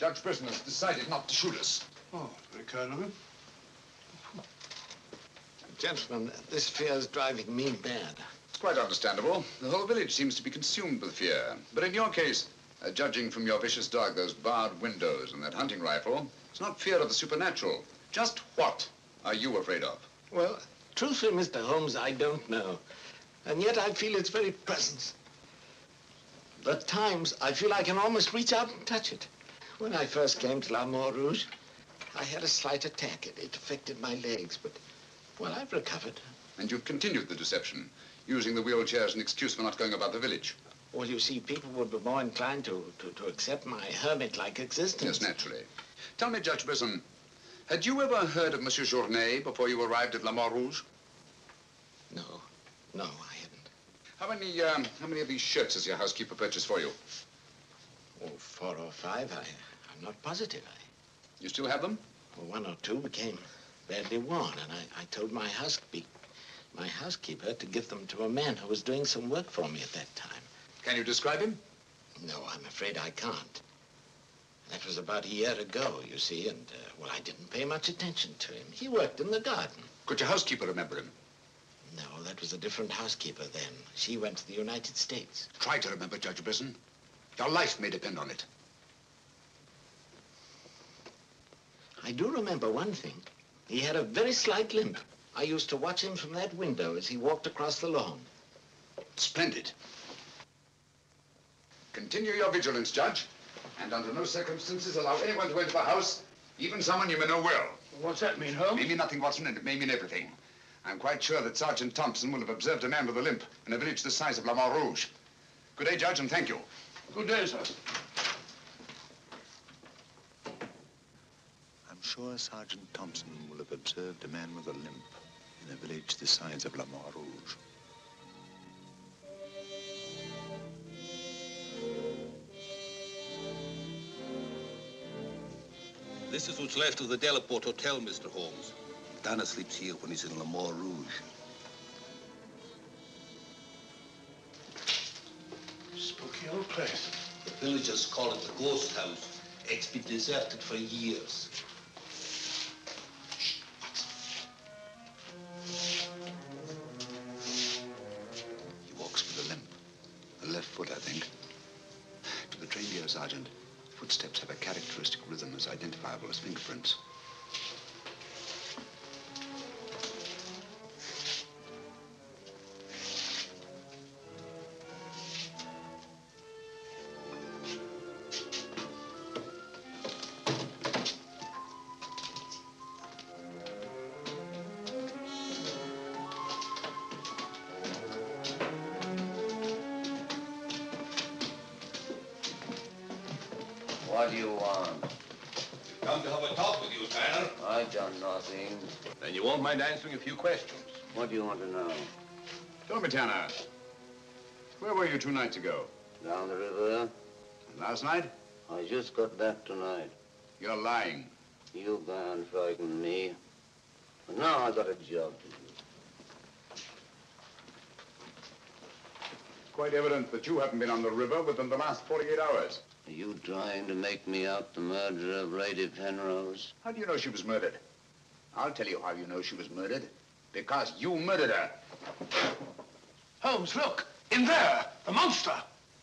Judge Brisson has decided not to shoot us. Oh, very kind of him. Gentlemen, this fear's driving me mad. It's quite understandable. The whole village seems to be consumed with fear. But in your case, judging from your vicious dog, those barred windows, and that hunting rifle, it's not fear of the supernatural. Just what are you afraid of? Well, truthfully, Mr. Holmes, I don't know. And yet I feel its very presence. At times, I feel I can almost reach out and touch it. When I first came to La Mort Rouge, I had a slight attack. It affected my legs, but, well, I've recovered. And you've continued the deception, using the wheelchair as an excuse for not going about the village. Well, you see, people would be more inclined to accept my hermit-like existence. Yes, naturally. Tell me, Judge Brisson, had you ever heard of Monsieur Journet before you arrived at La Mort Rouge? No, I hadn't. How many of these shirts has your housekeeper purchased for you? Oh, 4 or 5. I'm not positive. You still have them? Well, 1 or 2 became badly worn, and I told my housekeeper to give them to a man who was doing some work for me at that time. Can you describe him? No, I'm afraid I can't. That was about a year ago, you see, and, well, I didn't pay much attention to him. He worked in the garden. Could your housekeeper remember him? No, that was a different housekeeper then. She went to the United States. Try to remember, Judge Brisson. Your life may depend on it. I do remember one thing. He had a very slight limp. I used to watch him from that window as he walked across the lawn. Splendid. Continue your vigilance, Judge. And under no circumstances allow anyone to enter the house, even someone you may know well. What's that mean, Holmes? It may mean nothing, Watson, and it may mean everything. I'm quite sure that Sergeant Thompson will have observed a man with a limp in a village the size of La Mare Rouge. Good day, Judge, and thank you. Good day, sir. I'm sure Sergeant Thompson will have observed a man with a limp in a village the size of La Mare Rouge. This is what's left of the Delaport Hotel, Mr. Holmes. Dana sleeps here when he's in La Mare Rouge. Spooky old place. The villagers call it the ghost house. It's been deserted for years. He walks with a limp. A left foot, I think. To the trained ear, Sergeant, footsteps have a characteristic rhythm as identifiable as fingerprints. What do you want? We've come to have a talk with you, Tanner. I've done nothing. Then you won't mind answering a few questions. What do you want to know? Tell me, Tanner, where were you 2 nights ago? Down the river. And last night? I just got back tonight. You're lying. You can't frighten me. But now I got a job to do. It's quite evident that you haven't been on the river within the last 48 hours. Are you trying to make me out the murderer of Lady Penrose? How do you know she was murdered? I'll tell you how you know she was murdered. Because you murdered her. Holmes, look! In there! The monster!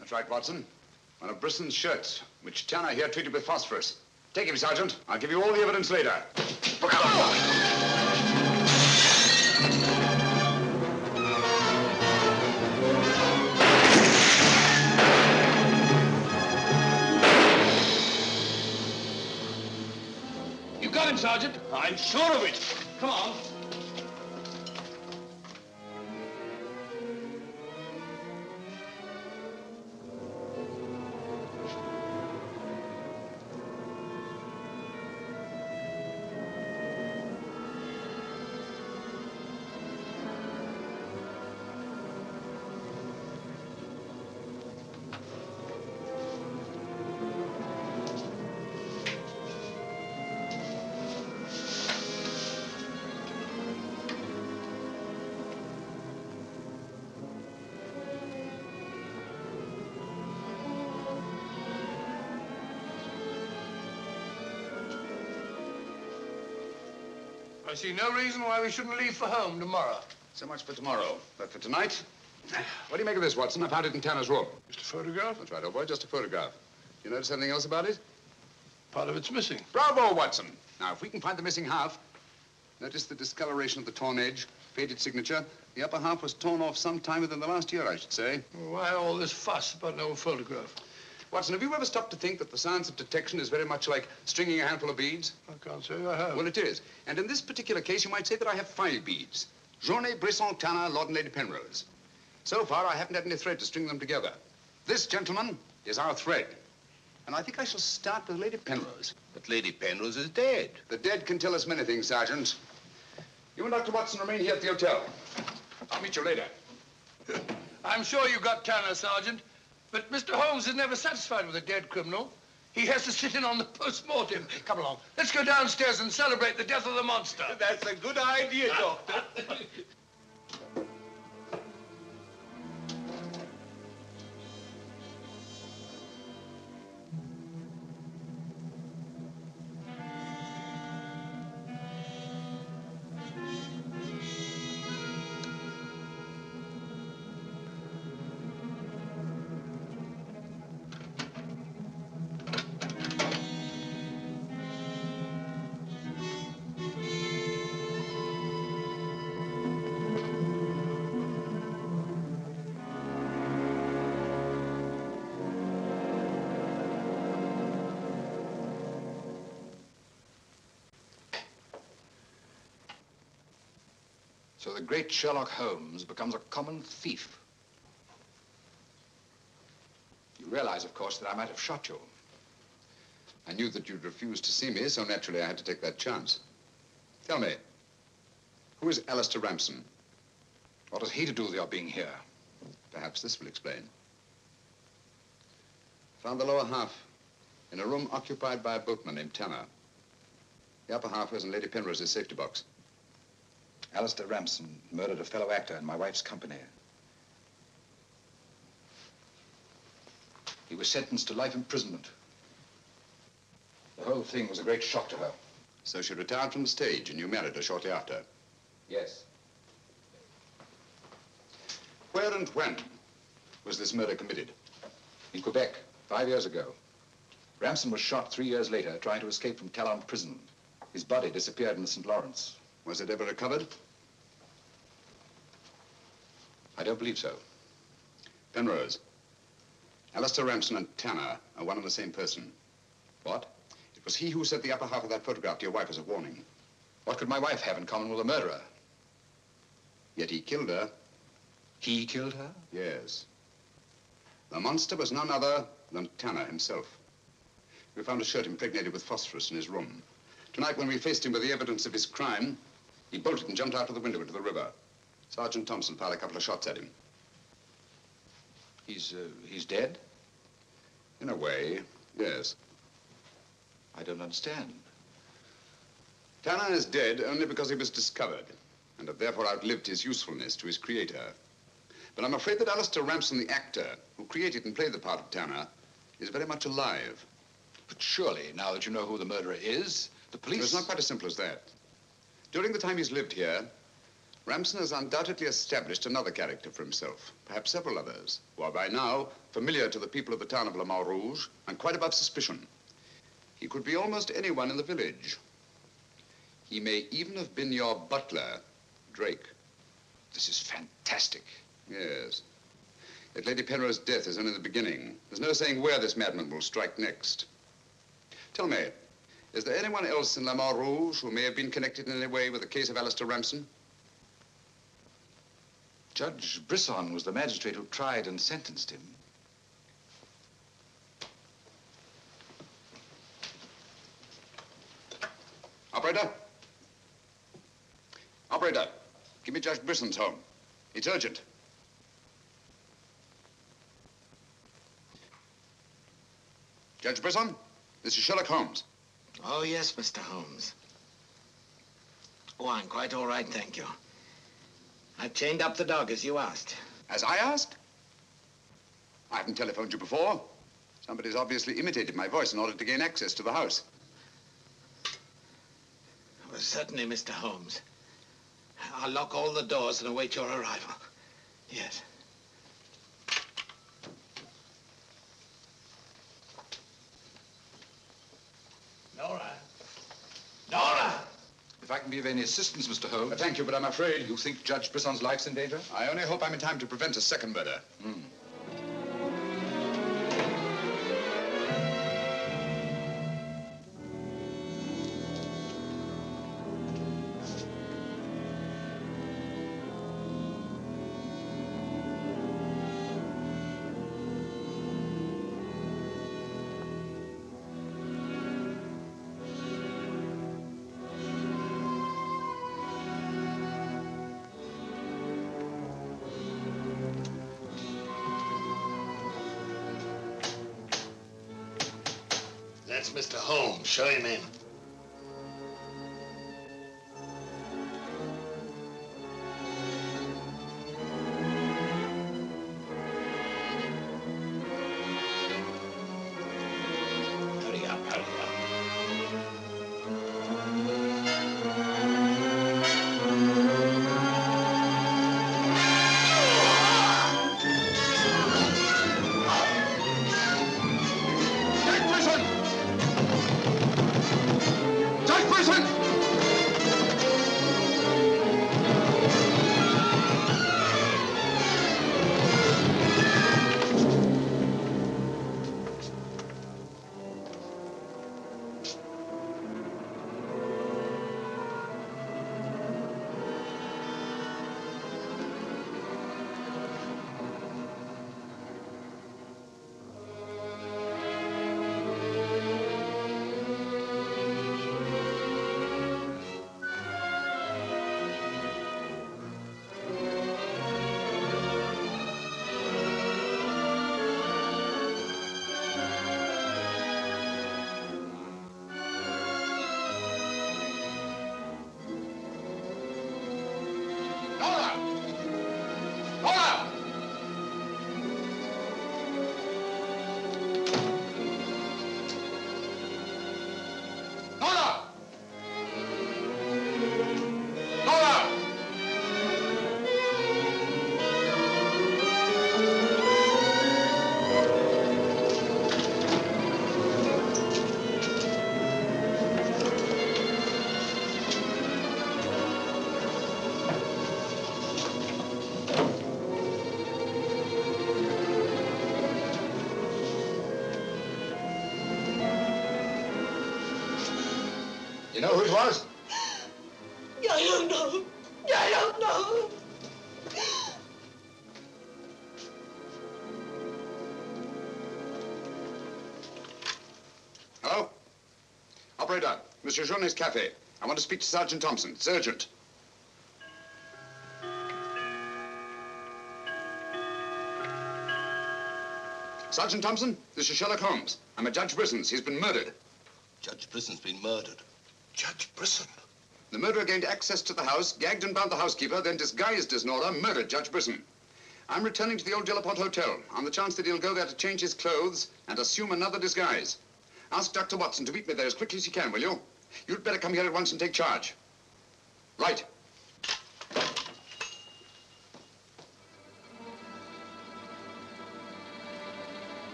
That's right, Watson. One of Brisson's shirts, which Tanner here treated with phosphorus. Take him, Sergeant. I'll give you all the evidence later. Look out! You got him, Sergeant. I'm sure of it. Come on. I see no reason why we shouldn't leave for home tomorrow. So much for tomorrow. But for tonight, what do you make of this, Watson? I found it in Tanner's room. Just a photograph? That's right, old boy, just a photograph. You notice anything else about it? Part of it's missing. Bravo, Watson. Now, if we can find the missing half, notice the discoloration of the torn edge, faded signature. The upper half was torn off sometime within the last year, I should say. Well, why all this fuss about an old photograph? Watson, have you ever stopped to think that the science of detection is very much like stringing a handful of beads? I can't say I have. Well, it is. And in this particular case, you might say that I have 5 beads. Journée, Brisson, Tanner, Lord and Lady Penrose. So far, I haven't had any thread to string them together. This, gentlemen, is our thread. And I think I shall start with Lady Penrose. But Lady Penrose is dead. The dead can tell us many things, Sergeant. You and Dr. Watson remain here at the hotel. I'll meet you later. I'm sure you got Tanner, Sergeant. But Mr. Holmes is never satisfied with a dead criminal. He has to sit in on the post-mortem. Come along. Let's go downstairs and celebrate the death of the monster. That's a good idea, Doctor. So the great Sherlock Holmes becomes a common thief. You realize, of course, that I might have shot you. I knew that you'd refuse to see me, so naturally I had to take that chance. Tell me, who is Alistair Ramson? What has he to do with your being here? Perhaps this will explain. Found the lower half in a room occupied by a boatman named Tanner. The upper half was in Lady Penrose's safety box. Alistair Ramson murdered a fellow actor in my wife's company. He was sentenced to life imprisonment. The whole thing was a great shock to her. So she retired from the stage and you married her shortly after? Yes. Where and when was this murder committed? In Quebec, 5 years ago. Ramson was shot 3 years later trying to escape from Talon prison. His body disappeared in the St. Lawrence. Was it ever recovered? I don't believe so. Penrose, Alistair Ramson and Tanner are one and the same person. What? It was he who sent the upper half of that photograph to your wife as a warning. What could my wife have in common with a murderer? Yet he killed her. He killed her? Yes. The monster was none other than Tanner himself. We found a shirt impregnated with phosphorus in his room. Tonight, when we faced him with the evidence of his crime, he bolted and jumped out of the window into the river. Sergeant Thompson fired a couple of shots at him. He's dead? In a way, yes. I don't understand. Tanner is dead only because he was discovered and had therefore outlived his usefulness to his creator. But I'm afraid that Alistair Ramson, the actor, who created and played the part of Tanner, is very much alive. But surely, now that you know who the murderer is, the police... It's not quite as simple as that. During the time he's lived here, Ramson has undoubtedly established another character for himself, perhaps several others, who are by now familiar to the people of the town of Le Mans Rouge and quite above suspicion. He could be almost anyone in the village. He may even have been your butler, Drake. This is fantastic. Yes. Yet Lady Penrose's death is only the beginning. There's no saying where this madman will strike next. Tell me, is there anyone else in Le Mans Rouge who may have been connected in any way with the case of Alistair Ramson? Judge Brisson was the magistrate who tried and sentenced him. Operator? Operator, give me Judge Brisson's home. It's urgent. Judge Brisson, this is Sherlock Holmes. Oh, yes, Mr. Holmes. Oh, I'm quite all right, thank you. I've chained up the dog, as you asked. As I asked? I haven't telephoned you before. Somebody's obviously imitated my voice in order to gain access to the house. Well, certainly, Mr. Holmes. I'll lock all the doors and await your arrival. Yes. Nora! Nora! If I can be of any assistance, Mr. Holmes... Thank you, but I'm afraid... You think Judge Brisson's life's in danger? I only hope I'm in time to prevent a second murder. That's Mr. Holmes. Show him in. Hurry up, hurry up. You know who it was? I don't know. I don't know. Hello? Operator, Monsieur Jaune's cafe. I want to speak to Sergeant Thompson. It's urgent. Sergeant Thompson, this is Sherlock Holmes. I'm at Judge Brisson's. He's been murdered. Judge Brisson's been murdered. Judge Brisson? The murderer gained access to the house, gagged and bound the housekeeper, then disguised as Nora, murdered Judge Brisson. I'm returning to the old Delaporte Hotel on the chance that he'll go there to change his clothes and assume another disguise. Ask Dr. Watson to meet me there as quickly as he can, will you? You'd better come here at once and take charge. Right.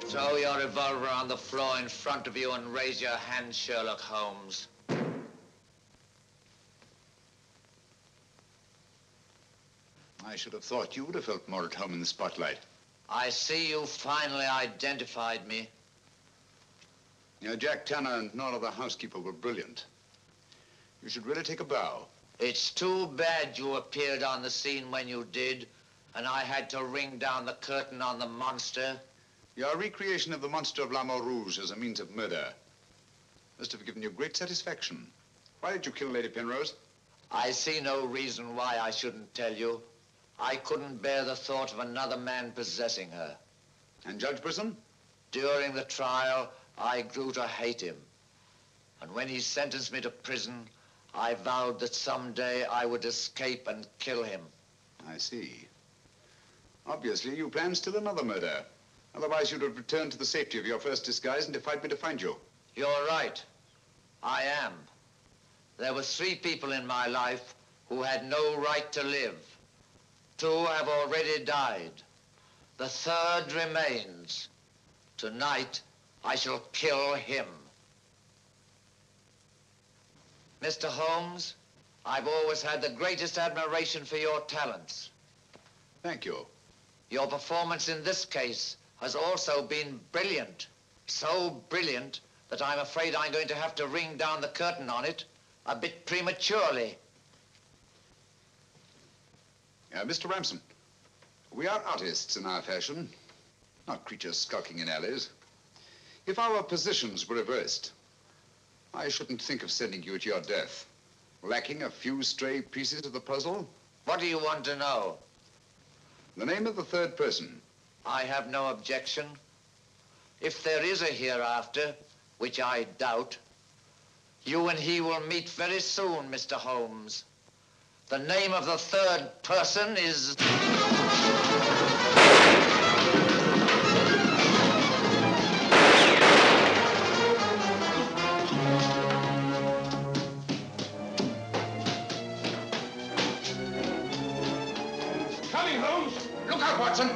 Throw your revolver on the floor in front of you and raise your hand, Sherlock Holmes. I should have thought you would have felt more at home in the spotlight. I see you finally identified me. You know, Jack Tanner and Nora the housekeeper were brilliant. You should really take a bow. It's too bad you appeared on the scene when you did, and I had to ring down the curtain on the monster. Your recreation of the monster of La Mort Rouge as a means of murder must have given you great satisfaction. Why did you kill Lady Penrose? I see no reason why I shouldn't tell you. I couldn't bear the thought of another man possessing her. And Judge Brisson? During the trial, I grew to hate him. And when he sentenced me to prison, I vowed that someday I would escape and kill him. I see. Obviously, you planned still another murder. Otherwise, you'd have returned to the safety of your first disguise and defied me to find you. You're right. I am. There were 3 people in my life who had no right to live. 2 have already died. The 3rd remains. Tonight, I shall kill him. Mr. Holmes, I've always had the greatest admiration for your talents. Thank you. Your performance in this case has also been brilliant. So brilliant that I'm afraid I'm going to have to ring down the curtain on it a bit prematurely. Mr. Ramson, we are artists in our fashion, not creatures skulking in alleys. If our positions were reversed, I shouldn't think of sending you to your death, lacking a few stray pieces of the puzzle. What do you want to know? The name of the 3rd person. I have no objection. If there is a hereafter, which I doubt, you and he will meet very soon, Mr. Holmes. The name of the 3rd person is... Coming, Holmes! Look out, Watson!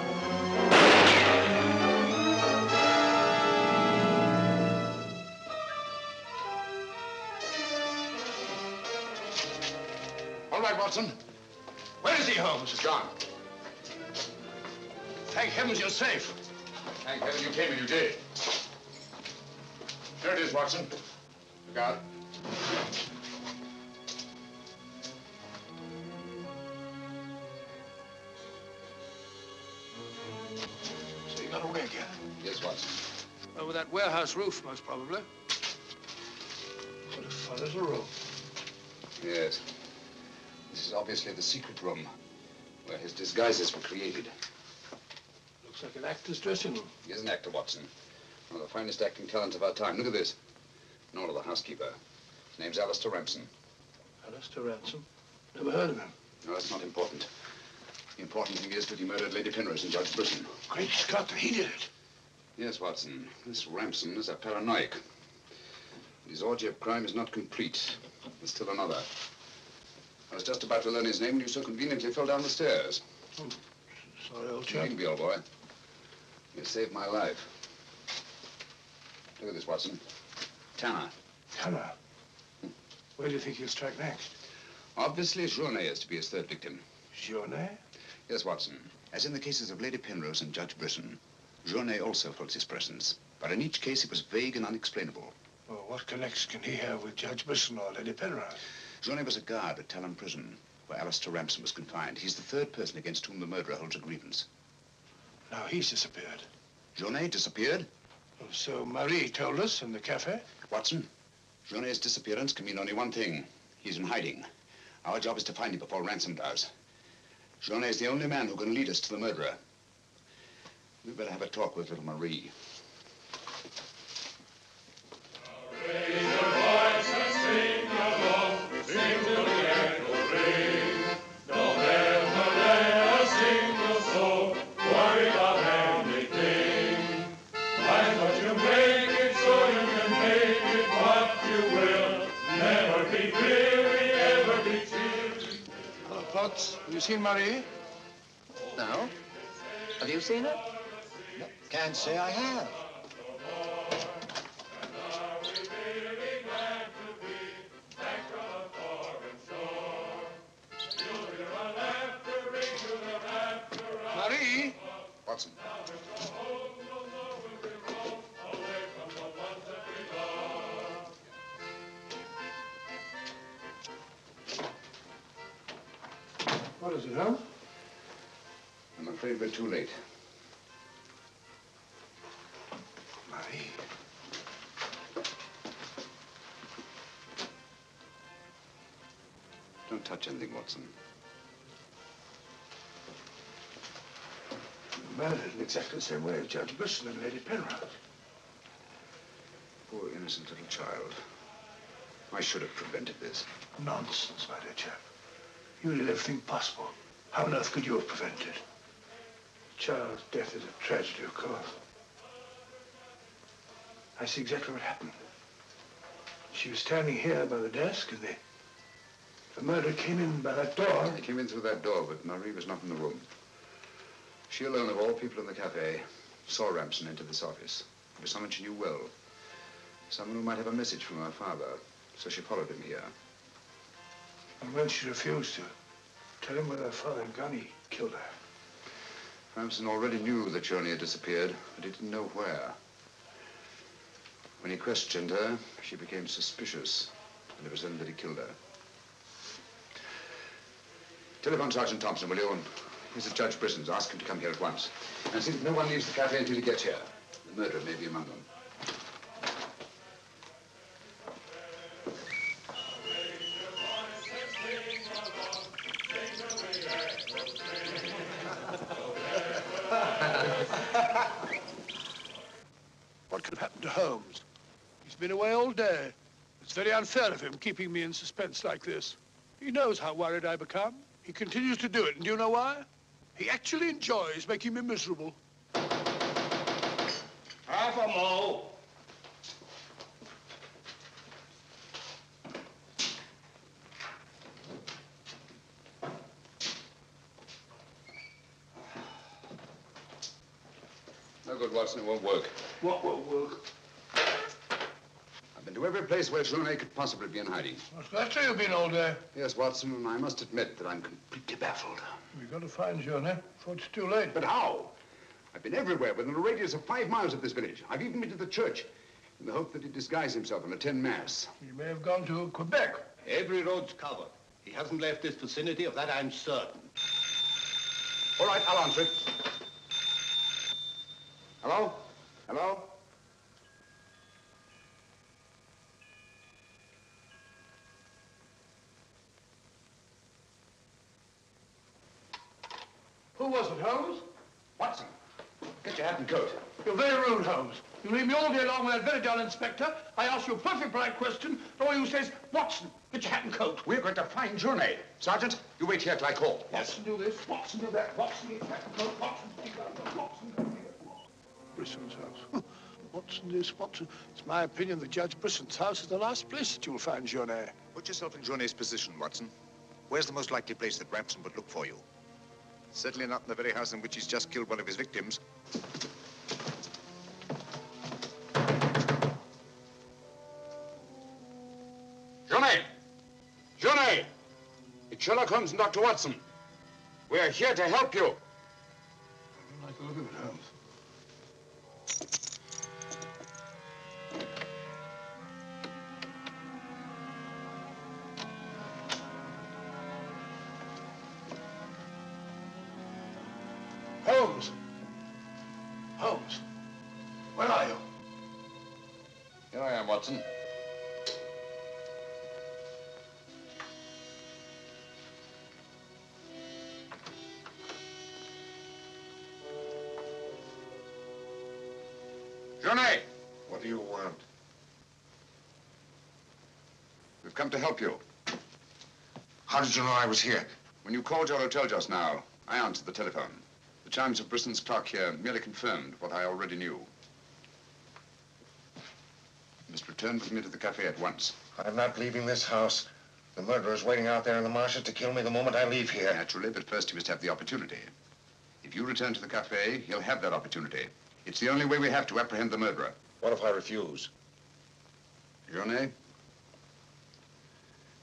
All right, Watson. Where is he, Holmes? He's gone. Thank heavens you're safe. Thank heaven you came and you did. Watson. Look out. So you got away again? Yes, Watson. Over that warehouse roof, most probably. What a fellow's a room. Yes. This is obviously the secret room where his disguises were created. Looks like an actor's dressing room. He is an actor, Watson. One of the finest acting talents of our time. Look at this. Nora, the housekeeper. His name's Alistair Ramson. Alistair Ramson? Never heard of him. No, that's not important. The important thing is that he murdered Lady Penrose and Judge Brisson. Great Scott, he did it. Yes, Watson. This Ramson is a paranoiac. His orgy of crime is not complete. There's still another. I was just about to learn his name when you so conveniently fell down the stairs. Oh, sorry, old chap. You needn't be, old boy. You saved my life. Look at this, Watson. Tanner. Tanner? Where do you think he'll strike next? Obviously, Journet is to be his third victim. Journet? Yes, Watson. As in the cases of Lady Penrose and Judge Brisson, Journet also felt his presence. But in each case, it was vague and unexplainable. Well, what connection can he have with Judge Brisson or Lady Penrose? Journet was a guard at Talon Prison, where Alistair Ramson was confined. He's the third person against whom the murderer holds a grievance. Now he's disappeared. Journet disappeared? Oh, so Marie told us in the cafe? Watson, Journet's disappearance can mean only one thing. He's in hiding. Our job is to find him before Ransom does. Journet is the only man who can lead us to the murderer. We'd better have a talk with little Marie. Raise your voice and sing along, sing till the echoes ring. Don't ever let a single soul worry about anything. Find what you make it so you can make it what you will. Never be weary, ever be cheery. Hello, Potts. Have you seen Marie? No. Have you seen her? No, can't say I have. Marie? Watson. What is it, huh? I'm afraid we're too late. Marie. Don't touch anything, Watson. Murdered in exactly the same way as Judge Brisson and Lady Penrose. Poor innocent little child. I should have prevented this. Nonsense, my dear chap. You did everything possible. How on earth could you have prevented it? The child's death is a tragedy, of course. I see exactly what happened. She was standing here by the desk, and the murderer came in by that door. He came in through that door, but Marie was not in the room. She alone, of all people in the cafe, saw Ramson enter this office. It was someone she knew well. Someone who might have a message from her father. So she followed him here. And when she refused to tell him where her father had gone, he killed her. Ramson already knew that Journey had disappeared, but he didn't know where. When he questioned her, she became suspicious, and it was then that he killed her. Telephone Sergeant Thompson, will you? And here's the Judge Brisson's. Ask him to come here at once. And see that no one leaves the cafe until he gets here. The murderer may be among them. What could have happened to Holmes? He's been away all day. It's very unfair of him keeping me in suspense like this. He knows how worried I become. He continues to do it, and do you know why? He actually enjoys making me miserable. Half a mo. No good, Watson. It won't work. What won't work? I've been to every place where Journey could possibly be in hiding. That's where you've been all day. Yes, Watson, and I must admit that I'm completely baffled. We've got to find Journey before it's too late. But how? I've been everywhere within a radius of 5 miles of this village. I've even been to the church. in the hope that he'd disguise himself and attend Mass. He may have gone to Quebec. Every road's covered. He hasn't left this vicinity, of that I'm certain. All right, I'll answer it. Hello? Hello? Who was it, Holmes? Watson, get your hat and coat. You're very rude, Holmes. You leave me all day long with that very dull inspector. I ask you a perfect polite question, and all you say is, Watson, get your hat and coat. We're going to find Journey. Sergeant, you wait here till I call. Watson, do this. Watson, do that. Watson, get your hat and coat. Watson, do that. Watson, do that. Brisson's house. Watson this, Watson. It's my opinion that Judge Brisson's house is the last place that you'll find Journey. Put yourself in Journey's position, Watson. Where's the most likely place that Ransom would look for you? Certainly not in the very house in which he's just killed one of his victims. Journey! Journey! It's Sherlock Holmes and Dr. Watson. We're here to help you. I don't like the look of it, Holmes. Holmes! Holmes! Where are you? Here I am, Watson. Journey! What do you want? We've come to help you. How did you know I was here? When you called your hotel just now, I answered the telephone. The chimes of Brisson's clock here merely confirmed what I already knew. You must return with me to the cafe at once. I'm not leaving this house. The murderer's waiting out there in the marshes to kill me the moment I leave here. Naturally, but first he must have the opportunity. If you return to the cafe, he'll have that opportunity. It's the only way we have to apprehend the murderer. What if I refuse? Journey,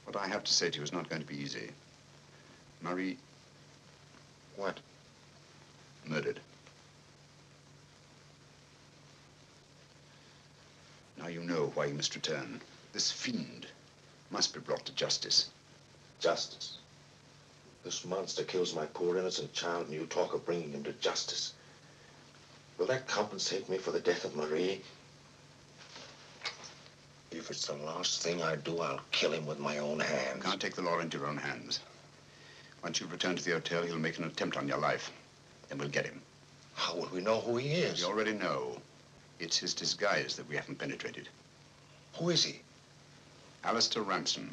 what I have to say to you is not going to be easy. Marie... What? Murdered. Now you know why you must return. This fiend must be brought to justice. Justice? This monster kills my poor innocent child, and you talk of bringing him to justice. Will that compensate me for the death of Marie? If it's the last thing I do, I'll kill him with my own hands. You can't take the law into your own hands. Once you've returned to the hotel, he'll make an attempt on your life. Then we'll get him. How will we know who he is? We already know. It's his disguise that we haven't penetrated. Who is he? Alistair Ransom.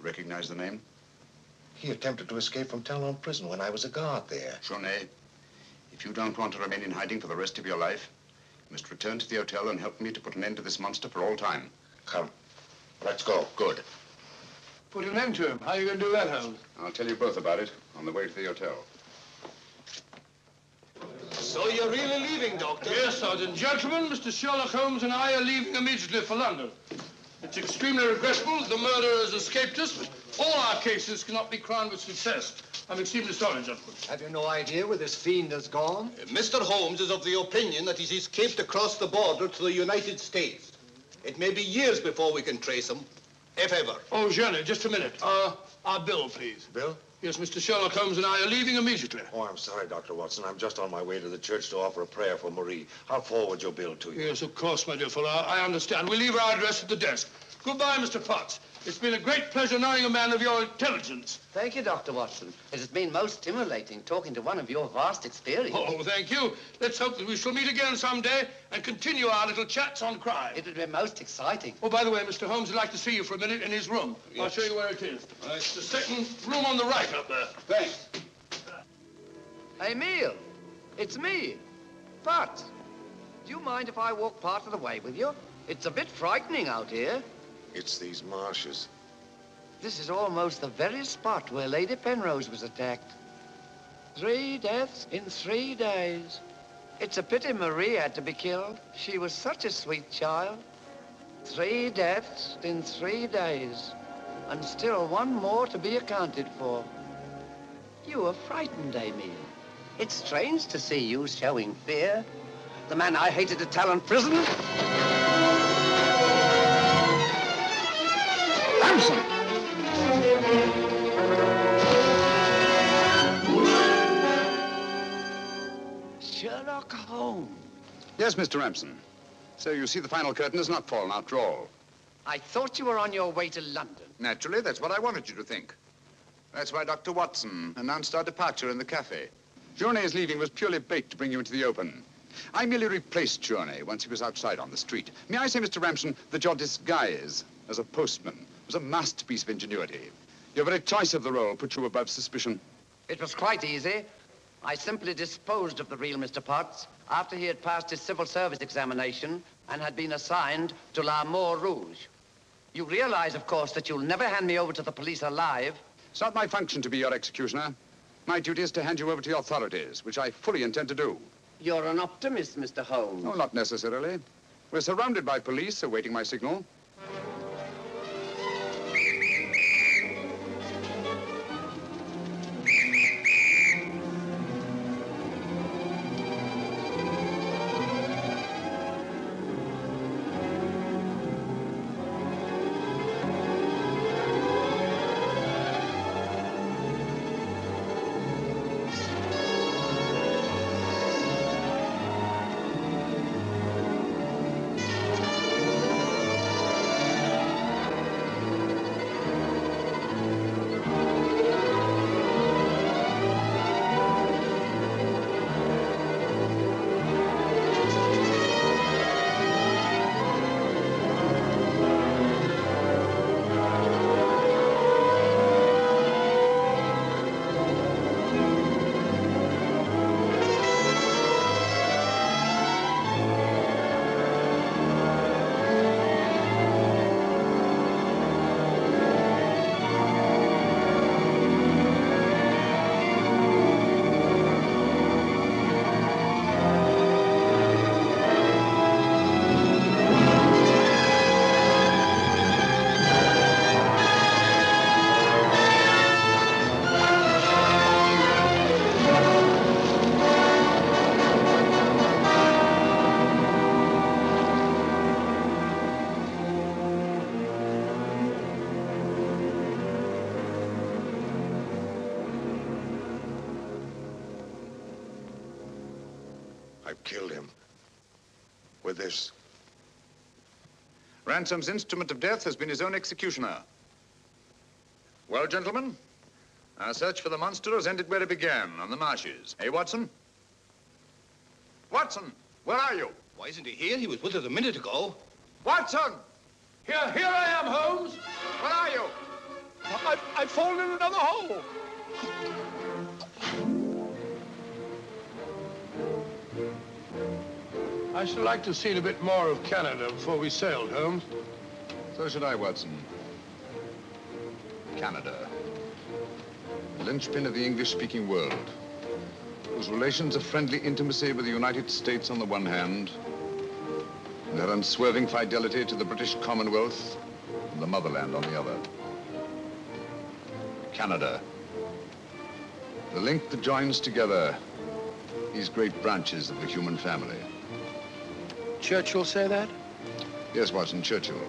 Recognize the name? He attempted to escape from Talon prison when I was a guard there. Journey, if you don't want to remain in hiding for the rest of your life, you must return to the hotel and help me to put an end to this monster for all time. Come. Let's go. Good. Put an end to him. How are you going to do that, Holmes? I'll tell you both about it on the way to the hotel. So you're really leaving, Doctor? Yes, Sergeant. Gentlemen, Mr. Sherlock Holmes and I are leaving immediately for London. It's extremely regrettable the murderer has escaped us, but all our cases cannot be crowned with success. I'm extremely sorry, gentlemen. Have you no idea where this fiend has gone? Mr. Holmes is of the opinion that he's escaped across the border to the United States. It may be years before we can trace him, if ever. Oh, Jenny, just a minute. Our bill, please. Bill? Yes, Mr. Sherlock Holmes and I are leaving immediately. Oh, I'm sorry, Dr. Watson. I'm just on my way to the church to offer a prayer for Marie. I'll forward your bill to you. Yes, of course, my dear fellow. I understand. We'll leave our address at the desk. Goodbye, Mr. Potts. It's been a great pleasure knowing a man of your intelligence. Thank you, Dr. Watson. It has been most stimulating talking to one of your vast experience. Oh, thank you. Let's hope that we shall meet again someday and continue our little chats on crime. It would be most exciting. Oh, by the way, Mr. Holmes, I'd like to see you for a minute in his room. Yes. I'll show you where it is. Right. It's the second room on the right up there. Thanks. Emile, it's me, Potts. Do you mind if I walk part of the way with you? It's a bit frightening out here. It's these marshes. This is almost the very spot where Lady Penrose was attacked. 3 deaths in 3 days. It's a pity Marie had to be killed. She was such a sweet child. 3 deaths in 3 days. And still one more to be accounted for. You were frightened, Emile. It's strange to see you showing fear. The man I hated to tell in prison? Ransom! Sherlock Holmes. Yes, Mr. Ramson. So you see the final curtain has not fallen after all. I thought you were on your way to London. Naturally, that's what I wanted you to think. That's why Dr. Watson announced our departure in the cafe. Journey's leaving was purely bait to bring you into the open. I merely replaced Journey once he was outside on the street. May I say, Mr. Ramson, that your disguise as a postman was a masterpiece of ingenuity. Your very choice of the role put you above suspicion. It was quite easy. I simply disposed of the real Mr. Potts after he had passed his civil service examination and had been assigned to L'Amour Rouge. You realize, of course, that you'll never hand me over to the police alive. It's not my function to be your executioner. My duty is to hand you over to the authorities, which I fully intend to do. You're an optimist, Mr. Holmes. No, not necessarily. We're surrounded by police awaiting my signal. I've killed him. With this. Ransom's instrument of death has been his own executioner. Well, gentlemen, our search for the monster has ended where it began, on the marshes. Eh, Watson? Watson, where are you? Why isn't he here? He was with us a minute ago. Watson! Here I am, Holmes. Where are you? I've fallen in another hole. I should like to have seen a bit more of Canada before we sailed, Holmes. So should I, Watson. Canada. The linchpin of the English-speaking world, whose relations of friendly intimacy with the United States on the one hand, and their unswerving fidelity to the British Commonwealth and the motherland on the other. Canada. The link that joins together these great branches of the human family. Churchill say that? Yes, Watson, Churchill.